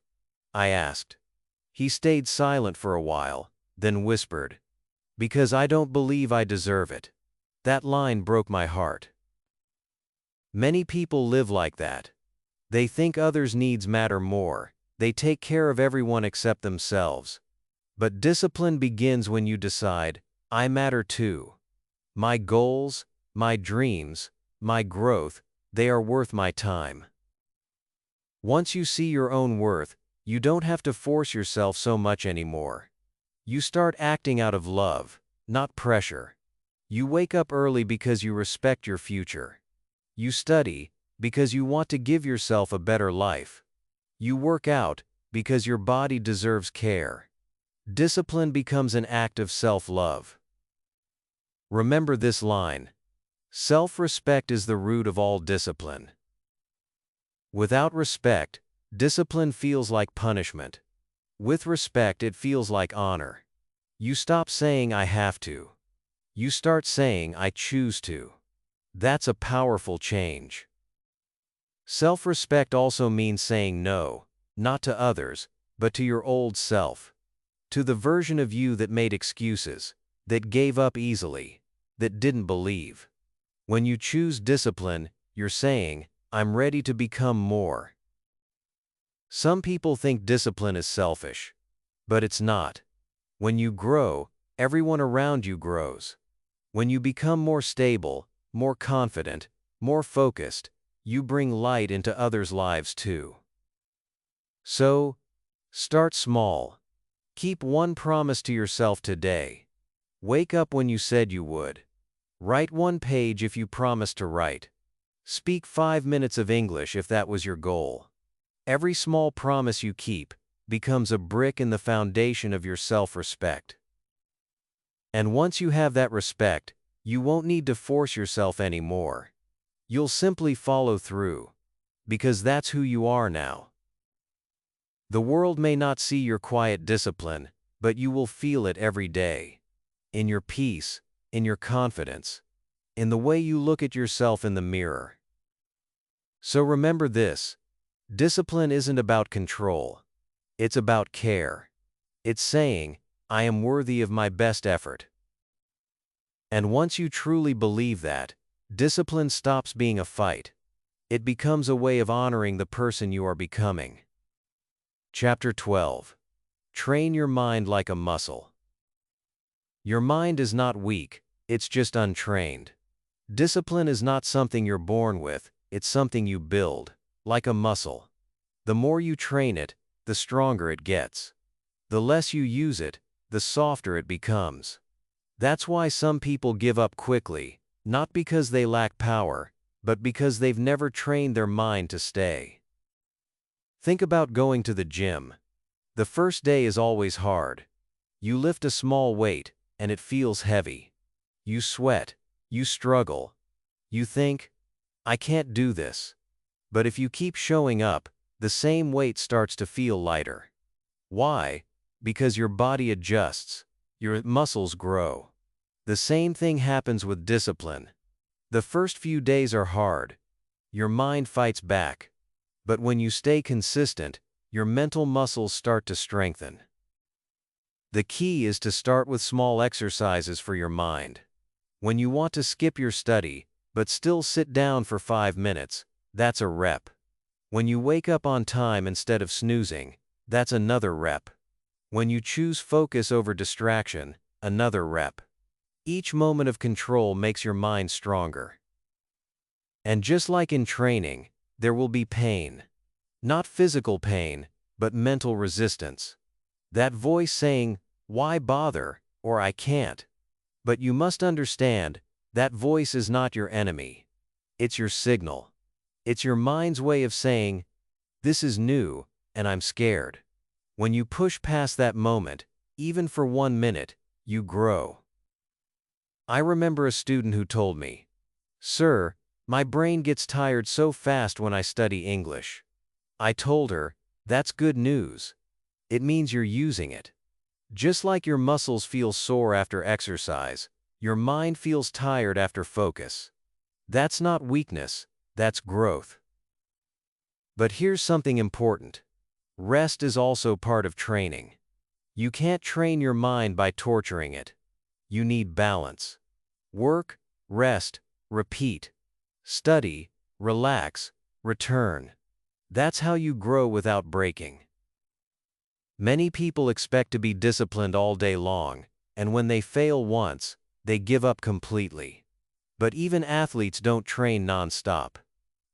I asked. He stayed silent for a while, then whispered, "Because I don't believe I deserve it." That line broke my heart. Many people live like that. They think others' needs matter more. They take care of everyone except themselves. But discipline begins when you decide, "I matter too. My goals, my dreams, my growth, they are worth my time." Once you see your own worth, you don't have to force yourself so much anymore. You start acting out of love, not pressure. You wake up early because you respect your future. You study because you want to give yourself a better life. You work out because your body deserves care. Discipline becomes an act of self-love. Remember this line: self-respect is the root of all discipline. Without respect, discipline feels like punishment. With respect, it feels like honor. You stop saying "I have to." You start saying "I choose to." That's a powerful change. Self-respect also means saying no, not to others, but to your old self. To the version of you that made excuses, that gave up easily, that didn't believe. When you choose discipline, you're saying, "I'm ready to become more." Some people think discipline is selfish, but it's not. When you grow, everyone around you grows. When you become more stable, more confident, more focused, you bring light into others' lives too. So, start small. Keep one promise to yourself today. Wake up when you said you would. Write one page if you promised to write. Speak 5 minutes of English if that was your goal. Every small promise you keep becomes a brick in the foundation of your self-respect. And once you have that respect, you won't need to force yourself anymore. You'll simply follow through, because that's who you are now. The world may not see your quiet discipline, but you will feel it every day. In your peace, in your confidence, in the way you look at yourself in the mirror. So remember this: discipline isn't about control. It's about care. It's saying, "I am worthy of my best effort." And once you truly believe that, discipline stops being a fight. It becomes a way of honoring the person you are becoming. Chapter 12. Train your mind like a muscle. Your mind is not weak, it's just untrained. Discipline is not something you're born with, it's something you build, like a muscle. The more you train it, the stronger it gets. The less you use it, the softer it becomes. That's why some people give up quickly, not because they lack power, but because they've never trained their mind to stay. Think about going to the gym. The first day is always hard. You lift a small weight, and it feels heavy. You sweat, you struggle. You think, "I can't do this." But if you keep showing up, the same weight starts to feel lighter. Why? Because your body adjusts, your muscles grow. The same thing happens with discipline. The first few days are hard. Your mind fights back. But when you stay consistent, your mental muscles start to strengthen. The key is to start with small exercises for your mind. When you want to skip your study, but still sit down for 5 minutes, that's a rep. When you wake up on time instead of snoozing, that's another rep. When you choose focus over distraction, another rep. Each moment of control makes your mind stronger. And just like in training, there will be pain. Not physical pain, but mental resistance. That voice saying, "Why bother?" or "I can't." But you must understand, that voice is not your enemy. It's your signal. It's your mind's way of saying, "This is new, and I'm scared." When you push past that moment, even for 1 minute, you grow. I remember a student who told me, "Sir, my brain gets tired so fast when I study English." I told her, "That's good news. It means you're using it." Just like your muscles feel sore after exercise, your mind feels tired after focus. That's not weakness, that's growth. But here's something important. Rest is also part of training. You can't train your mind by torturing it. You need balance. Work, rest, repeat. Study, relax, return. That's how you grow without breaking. Many people expect to be disciplined all day long, and when they fail once, they give up completely. But even athletes don't train non-stop.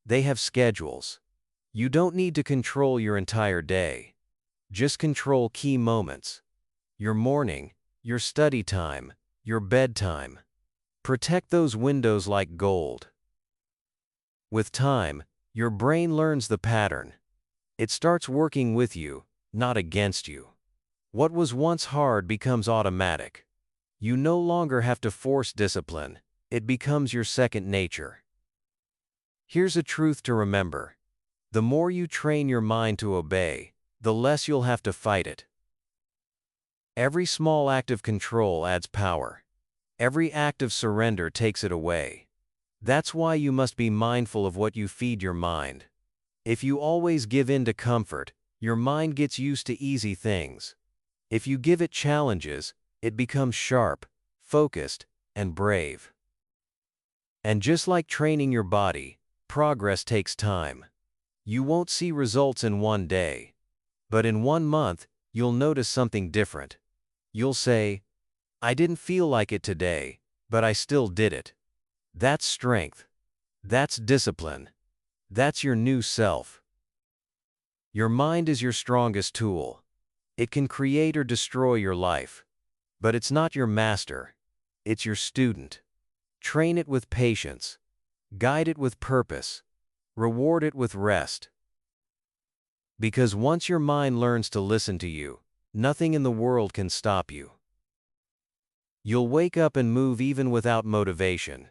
They have schedules. You don't need to control your entire day. Just control key moments. Your morning, your study time, your bedtime. Protect those windows like gold. With time, your brain learns the pattern. It starts working with you, not against you. What was once hard becomes automatic. You no longer have to force discipline. It becomes your second nature. Here's a truth to remember. The more you train your mind to obey, the less you'll have to fight it. Every small act of control adds power. Every act of surrender takes it away. That's why you must be mindful of what you feed your mind. If you always give in to comfort, your mind gets used to easy things. If you give it challenges, it becomes sharp, focused, and brave. And just like training your body, progress takes time. You won't see results in one day. But in 1 month, you'll notice something different. You'll say, "I didn't feel like it today, but I still did it." That's strength. That's discipline. That's your new self. Your mind is your strongest tool. It can create or destroy your life. But it's not your master. It's your student. Train it with patience. Guide it with purpose. Reward it with rest. Because once your mind learns to listen to you, nothing in the world can stop you. You'll wake up and move even without motivation.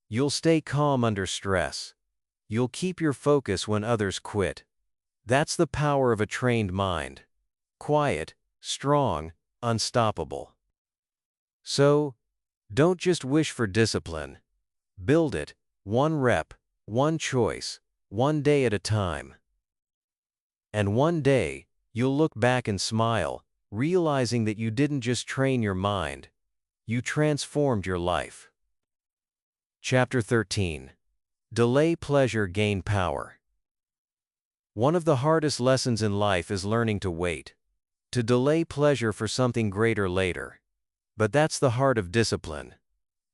You'll stay calm under stress. You'll keep your focus when others quit. That's the power of a trained mind. Quiet, strong, unstoppable. So, don't just wish for discipline. Build it, one rep, one choice, one day at a time. And one day, you'll look back and smile, realizing that you didn't just train your mind, you transformed your life. Chapter 13. Delay pleasure, gain power. One of the hardest lessons in life is learning to wait. To delay pleasure for something greater later. But that's the heart of discipline.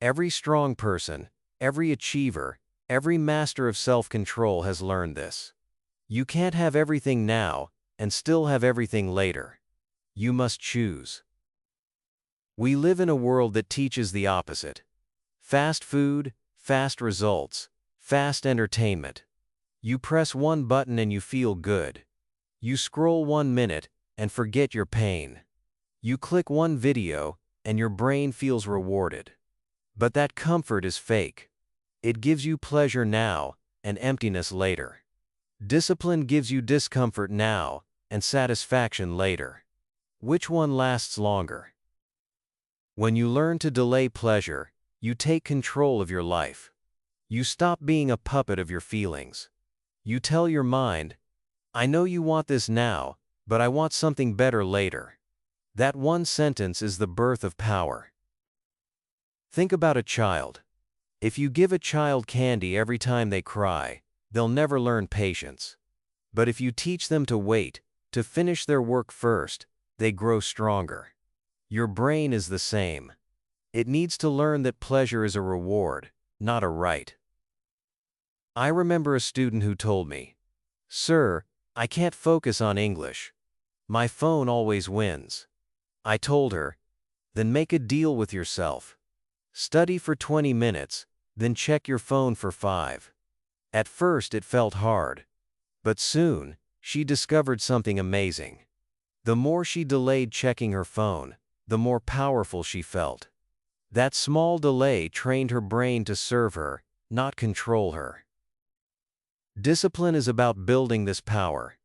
Every strong person, every achiever, every master of self-control has learned this. You can't have everything now and still have everything later. You must choose. We live in a world that teaches the opposite. Fast food, fast results, fast entertainment. You press one button and you feel good. You scroll 1 minute and forget your pain. You click one video and your brain feels rewarded. But that comfort is fake. It gives you pleasure now and emptiness later. Discipline gives you discomfort now and satisfaction later. Which one lasts longer? When you learn to delay pleasure, you take control of your life. You stop being a puppet of your feelings. You tell your mind, "I know you want this now, but I want something better later." That one sentence is the birth of power. Think about a child. If you give a child candy every time they cry, they'll never learn patience. But if you teach them to wait, to finish their work first, they grow stronger. Your brain is the same. It needs to learn that pleasure is a reward, not a right. I remember a student who told me, "Sir, I can't focus on English. My phone always wins." I told her, "Then make a deal with yourself. Study for 20 minutes, then check your phone for 5. At first it felt hard, but soon, she discovered something amazing. The more she delayed checking her phone, the more powerful she felt. That small delay trained her brain to serve her, not control her. Discipline is about building this power.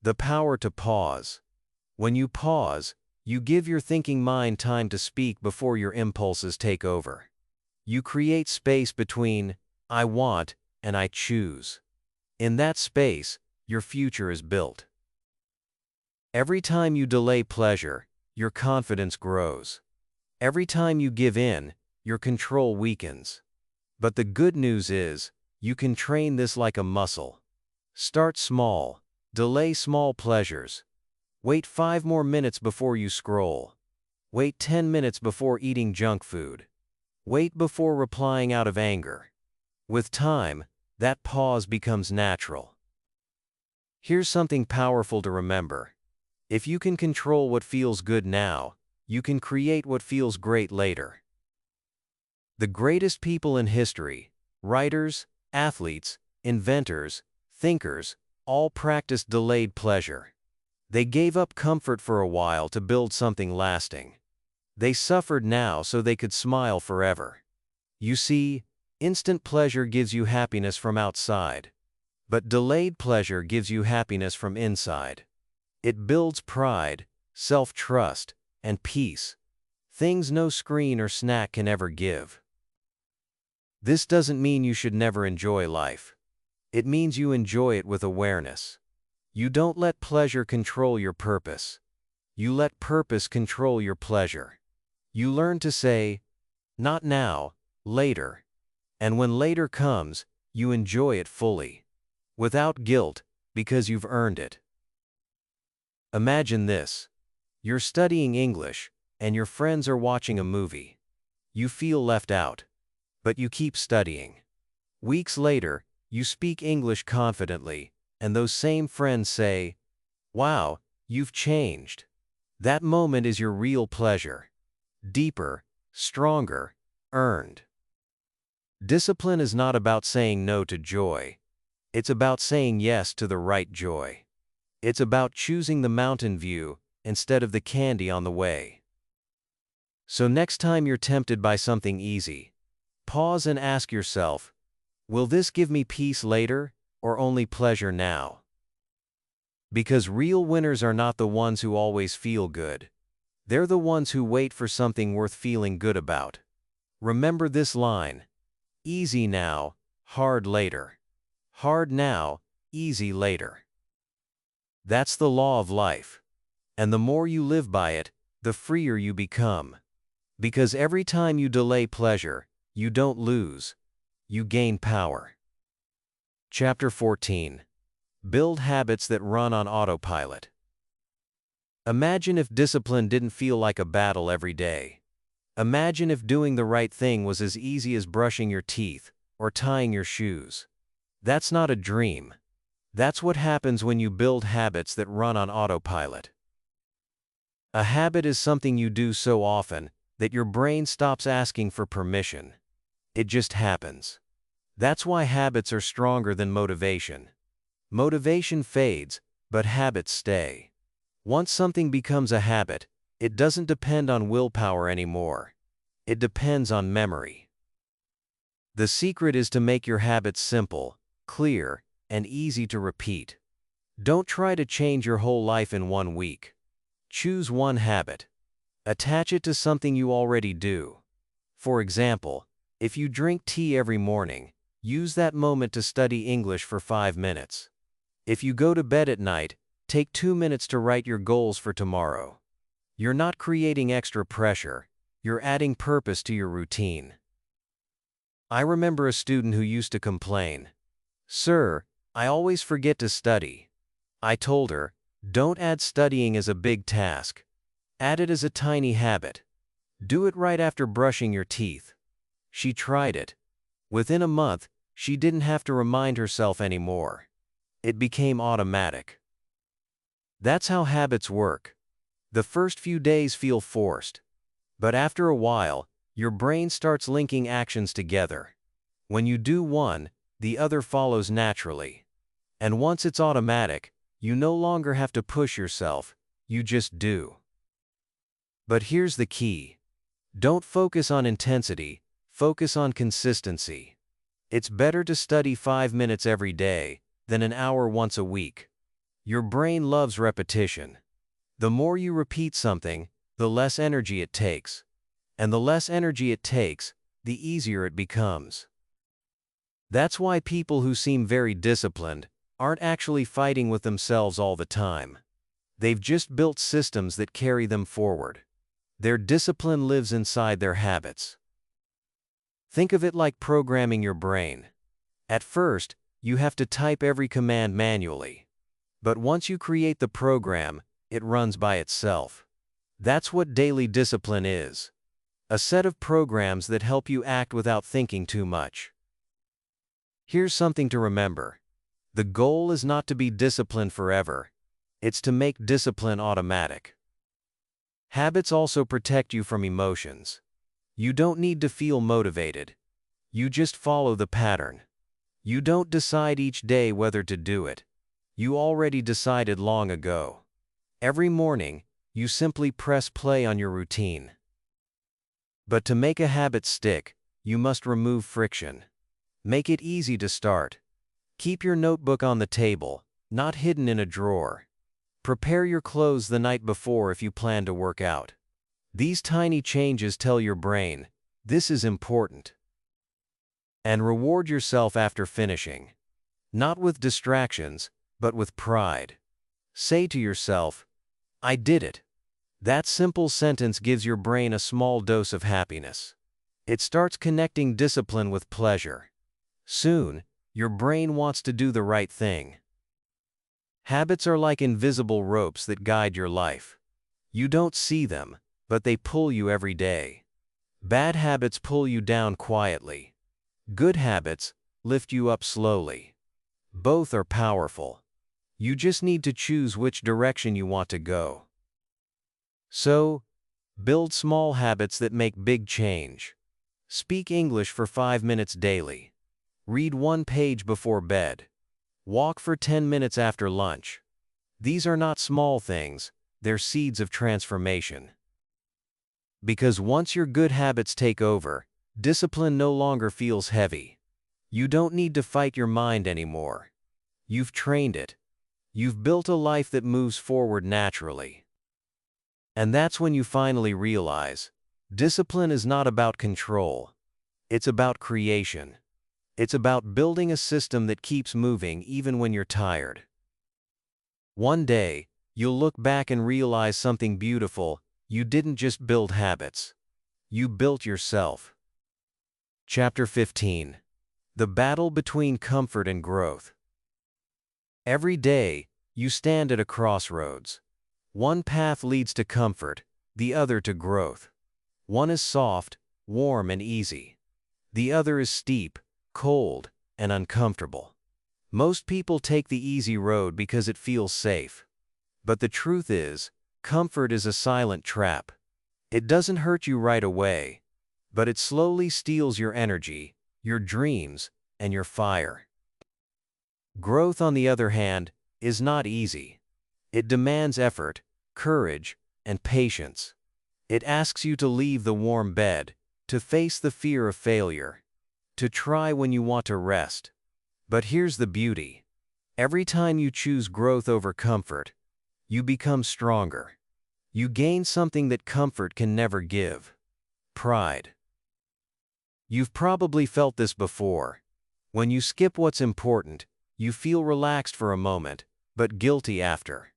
The power to pause. When you pause, you give your thinking mind time to speak before your impulses take over. You create space between "I want" and "I choose." In that space, your future is built. Every time you delay pleasure, your confidence grows. Every time you give in, your control weakens. But the good news is, you can train this like a muscle. Start small. Delay small pleasures. Wait 5 more minutes before you scroll. Wait 10 minutes before eating junk food. Wait before replying out of anger. With time, that pause becomes natural. Here's something powerful to remember. If you can control what feels good now, you can create what feels great later. The greatest people in history, writers, athletes, inventors, thinkers, all practiced delayed pleasure. They gave up comfort for a while to build something lasting. They suffered now so they could smile forever. You see, instant pleasure gives you happiness from outside, but delayed pleasure gives you happiness from inside. It builds pride, self-trust, and peace, things no screen or snack can ever give. This doesn't mean you should never enjoy life. It means you enjoy it with awareness. You don't let pleasure control your purpose. You let purpose control your pleasure. You learn to say, "Not now, later." And when later comes, you enjoy it fully. Without guilt, because you've earned it. Imagine this. You're studying English, and your friends are watching a movie. You feel left out, but you keep studying. Weeks later, you speak English confidently, and those same friends say, "Wow, you've changed." That moment is your real pleasure. Deeper, stronger, earned. Discipline is not about saying no to joy. It's about saying yes to the right joy. It's about choosing the mountain view instead of the candy on the way. So next time you're tempted by something easy, pause and ask yourself, will this give me peace later, or only pleasure now? Because real winners are not the ones who always feel good. They're the ones who wait for something worth feeling good about. Remember this line: easy now, hard later. Hard now, easy later. That's the law of life. And the more you live by it, the freer you become. Because every time you delay pleasure, you don't lose, you gain power. Chapter 14. Build habits that run on autopilot. Imagine if discipline didn't feel like a battle every day. Imagine if doing the right thing was as easy as brushing your teeth or tying your shoes. That's not a dream. That's what happens when you build habits that run on autopilot. A habit is something you do so often that your brain stops asking for permission. It just happens. That's why habits are stronger than motivation. Motivation fades, but habits stay. Once something becomes a habit, it doesn't depend on willpower anymore. It depends on memory. The secret is to make your habits simple, clear, and easy to repeat. Don't try to change your whole life in 1 week. Choose one habit. Attach it to something you already do. For example, if you drink tea every morning, use that moment to study English for 5 minutes. If you go to bed at night, take 2 minutes to write your goals for tomorrow. You're not creating extra pressure, you're adding purpose to your routine. I remember a student who used to complain, "Sir, I always forget to study." I told her, don't add studying as a big task. Add it as a tiny habit. Do it right after brushing your teeth. She tried it. Within a month, she didn't have to remind herself anymore. It became automatic. That's how habits work. The first few days feel forced. But after a while, your brain starts linking actions together. When you do one, the other follows naturally. And once it's automatic, you no longer have to push yourself, you just do. But here's the key. Don't focus on intensity, focus on consistency. It's better to study 5 minutes every day than an hour once a week. Your brain loves repetition. The more you repeat something, the less energy it takes. And the less energy it takes, the easier it becomes. That's why people who seem very disciplined aren't actually fighting with themselves all the time. They've just built systems that carry them forward. Their discipline lives inside their habits. Think of it like programming your brain. At first, you have to type every command manually. But once you create the program, it runs by itself. That's what daily discipline is. A set of programs that help you act without thinking too much. Here's something to remember. The goal is not to be disciplined forever. It's to make discipline automatic. Habits also protect you from emotions. You don't need to feel motivated. You just follow the pattern. You don't decide each day whether to do it. You already decided long ago. Every morning, you simply press play on your routine. But to make a habit stick, you must remove friction. Make it easy to start. Keep your notebook on the table, not hidden in a drawer. Prepare your clothes the night before if you plan to work out. These tiny changes tell your brain, this is important. And reward yourself after finishing. Not with distractions, but with pride. Say to yourself, I did it. That simple sentence gives your brain a small dose of happiness. It starts connecting discipline with pleasure. Soon, your brain wants to do the right thing. Habits are like invisible ropes that guide your life. You don't see them, but they pull you every day. Bad habits pull you down quietly. Good habits lift you up slowly. Both are powerful. You just need to choose which direction you want to go. So, build small habits that make big change. Speak English for 5 minutes daily. Read 1 page before bed. Walk for 10 minutes after lunch. These are not small things, they're seeds of transformation. Because once your good habits take over, discipline no longer feels heavy. You don't need to fight your mind anymore. You've trained it. You've built a life that moves forward naturally. And that's when you finally realize, discipline is not about control. It's about creation. It's about building a system that keeps moving even when you're tired. One day, you'll look back and realize something beautiful. You didn't just build habits. You built yourself. Chapter 15. The Battle Between Comfort and Growth. Every day, you stand at a crossroads. One path leads to comfort, the other to growth. One is soft, warm, and easy. The other is steep, cold, and uncomfortable. Most people take the easy road because it feels safe. But the truth is, comfort is a silent trap. It doesn't hurt you right away, but it slowly steals your energy, your dreams, and your fire. Growth, on the other hand, is not easy. It demands effort, courage, and patience. It asks you to leave the warm bed, to face the fear of failure, to try when you want to rest. But here's the beauty. Every time you choose growth over comfort, you become stronger. You gain something that comfort can never give: pride. You've probably felt this before. When you skip what's important, you feel relaxed for a moment, but guilty after.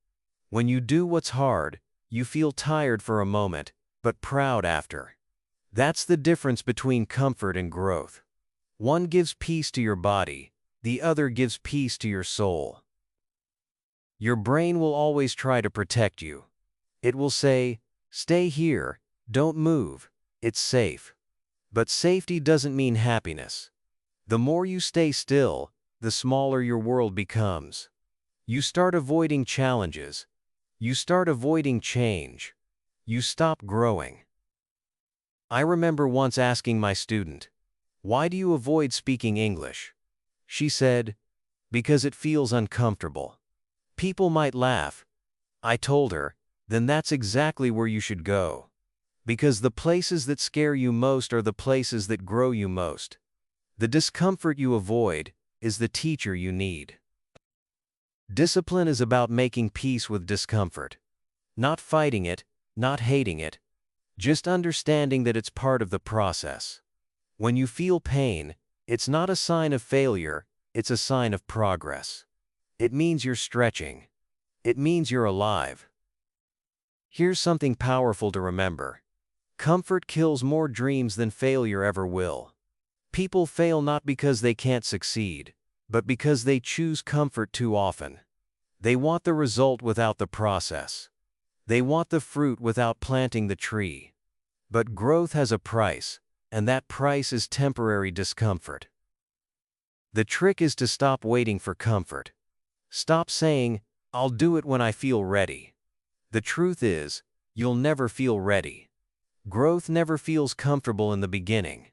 When you do what's hard, you feel tired for a moment, but proud after. That's the difference between comfort and growth. One gives peace to your body, the other gives peace to your soul. Your brain will always try to protect you. It will say, stay here, don't move, it's safe. But safety doesn't mean happiness. The more you stay still, the smaller your world becomes. You start avoiding challenges. You start avoiding change. You stop growing. I remember once asking my student, "Why do you avoid speaking English?" She said, "Because it feels uncomfortable. People might laugh." I told her, "Then that's exactly where you should go. Because the places that scare you most are the places that grow you most. The discomfort you avoid is the teacher you need." Discipline is about making peace with discomfort. Not fighting it, not hating it, just understanding that it's part of the process. When you feel pain, it's not a sign of failure, it's a sign of progress. It means you're stretching. It means you're alive. Here's something powerful to remember. Comfort kills more dreams than failure ever will. People fail not because they can't succeed, but because they choose comfort too often. They want the result without the process. They want the fruit without planting the tree. But growth has a price, and that price is temporary discomfort. The trick is to stop waiting for comfort. Stop saying, "I'll do it when I feel ready." The truth is, you'll never feel ready. Growth never feels comfortable in the beginning.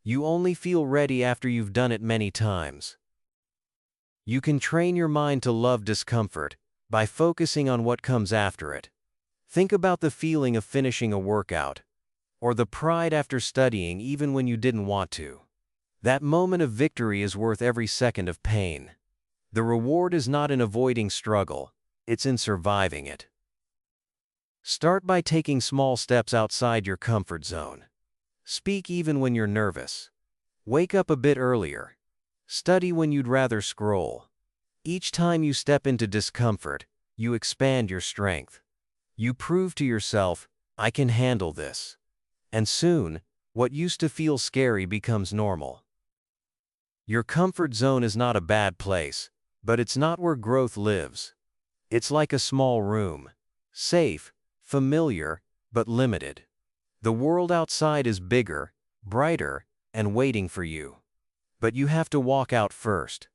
You only feel ready after you've done it many times. You can train your mind to love discomfort by focusing on what comes after it. Think about the feeling of finishing a workout, or the pride after studying even when you didn't want to. That moment of victory is worth every second of pain. The reward is not in avoiding struggle, it's in surviving it. Start by taking small steps outside your comfort zone. Speak even when you're nervous. Wake up a bit earlier. Study when you'd rather scroll. Each time you step into discomfort, you expand your strength. You prove to yourself, "I can handle this." And soon, what used to feel scary becomes normal. Your comfort zone is not a bad place, but it's not where growth lives. It's like a small room. Safe, familiar, but limited. The world outside is bigger, brighter, and waiting for you. But you have to walk out first.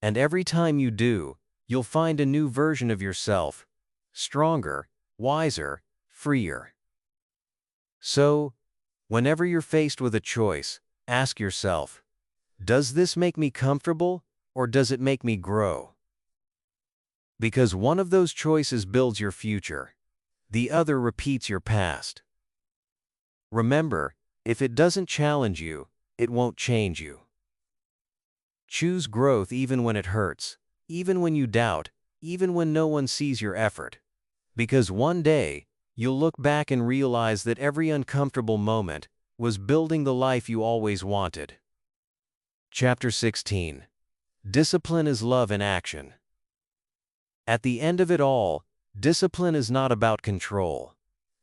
And every time you do, you'll find a new version of yourself, stronger, wiser, freer. So, whenever you're faced with a choice, ask yourself, does this make me comfortable, or does it make me grow? Because one of those choices builds your future. The other repeats your past. Remember, if it doesn't challenge you, it won't change you. Choose growth even when it hurts, even when you doubt, even when no one sees your effort. Because one day, you'll look back and realize that every uncomfortable moment was building the life you always wanted. Chapter 16. Discipline is love in action. At the end of it all, discipline is not about control.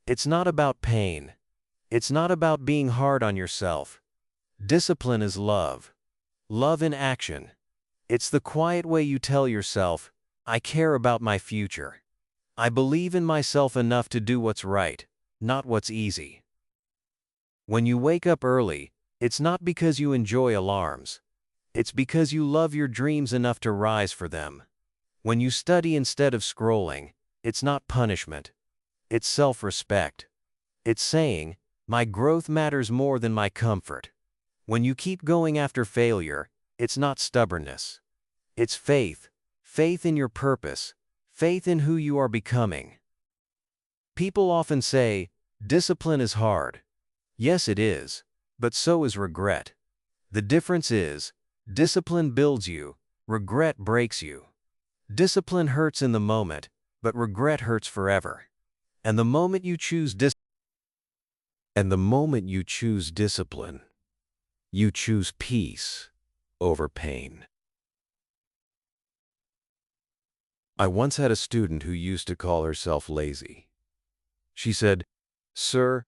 It's not about pain. It's not about being hard on yourself. Discipline is love. Love in action. It's the quiet way you tell yourself, "I care about my future. I believe in myself enough to do what's right, not what's easy." When you wake up early, it's not because you enjoy alarms. It's because you love your dreams enough to rise for them. When you study instead of scrolling, it's not punishment. It's self-respect. It's saying, "My growth matters more than my comfort." When you keep going after failure, it's not stubbornness. It's faith. Faith in your purpose. Faith in who you are becoming. People often say, discipline is hard. Yes, it is, but so is regret. The difference is, discipline builds you, regret breaks you. Discipline hurts in the moment, but regret hurts forever. And the moment you choose discipline, you choose peace over pain. I once had a student who used to call herself lazy. She said, "Sir,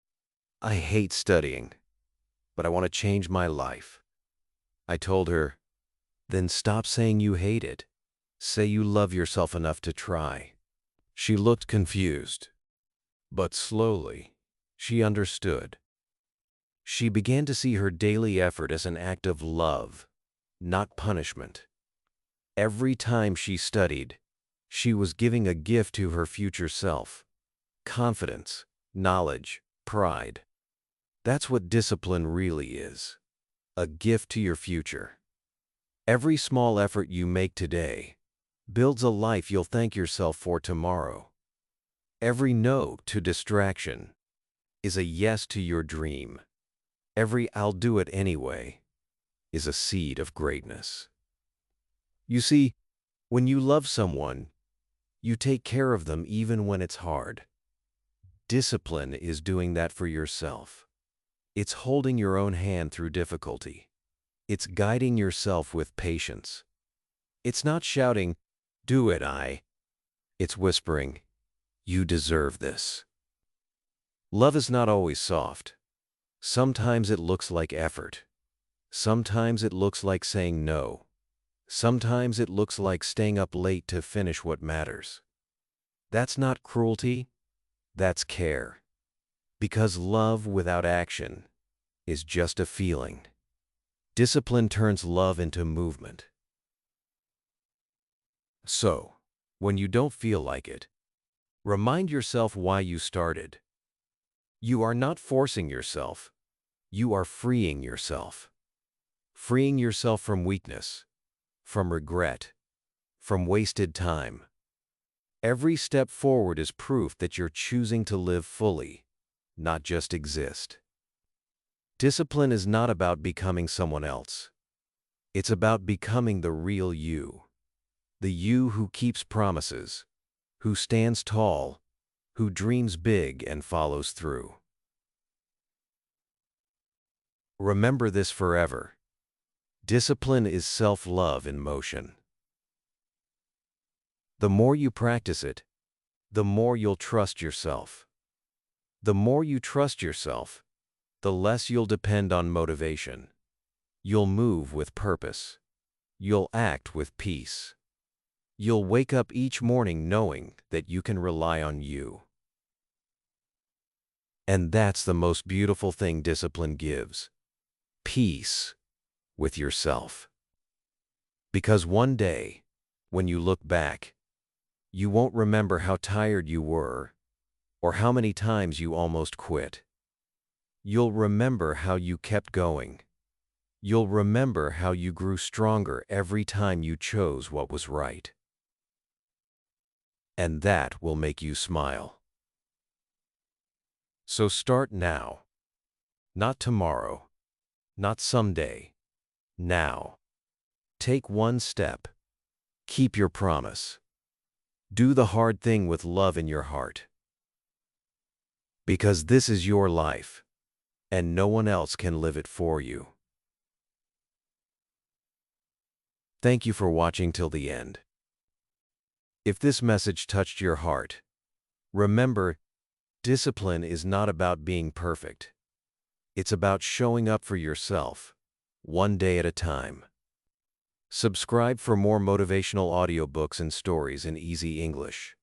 I hate studying, but I want to change my life." I told her, "Then stop saying you hate it. Say you love yourself enough to try." She looked confused, but slowly, she understood. She began to see her daily effort as an act of love, not punishment. Every time she studied, she was giving a gift to her future self. Confidence, knowledge, pride. That's what discipline really is. A gift to your future. Every small effort you make today builds a life you'll thank yourself for tomorrow. Every no to distraction is a yes to your dream. Every "I'll do it anyway" is a seed of greatness. You see, when you love someone, you take care of them even when it's hard. Discipline is doing that for yourself. It's holding your own hand through difficulty. It's guiding yourself with patience. It's not shouting, "Do it, I." It's whispering, "You deserve this." Love is not always soft. Sometimes it looks like effort. Sometimes it looks like saying no. Sometimes it looks like staying up late to finish what matters. That's not cruelty, that's care. Because love without action is just a feeling. Discipline turns love into movement. So, when you don't feel like it, remind yourself why you started. You are not forcing yourself. You are freeing yourself. Freeing yourself from weakness, from regret, from wasted time. Every step forward is proof that you're choosing to live fully, not just exist. Discipline is not about becoming someone else. It's about becoming the real you. The you who keeps promises, who stands tall, who dreams big and follows through. Remember this forever. Discipline is self-love in motion. The more you practice it, the more you'll trust yourself. The more you trust yourself, the less you'll depend on motivation. You'll move with purpose. You'll act with peace. You'll wake up each morning knowing that you can rely on you. And that's the most beautiful thing discipline gives: peace with yourself. Because one day, when you look back, you won't remember how tired you were or how many times you almost quit. You'll remember how you kept going. You'll remember how you grew stronger every time you chose what was right. And that will make you smile. So start now. Not tomorrow. Not someday. Now. Take one step. Keep your promise. Do the hard thing with love in your heart. Because this is your life, and no one else can live it for you. Thank you for watching till the end. If this message touched your heart, remember, discipline is not about being perfect. It's about showing up for yourself, one day at a time. Subscribe for more motivational audiobooks and stories in easy English.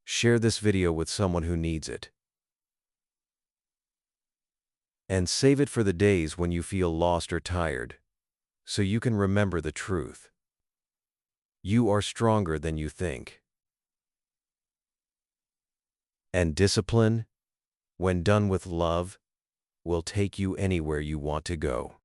Share this video with someone who needs it. And save it for the days when you feel lost or tired, so you can remember the truth. You are stronger than you think. And discipline, when done with love, will take you anywhere you want to go.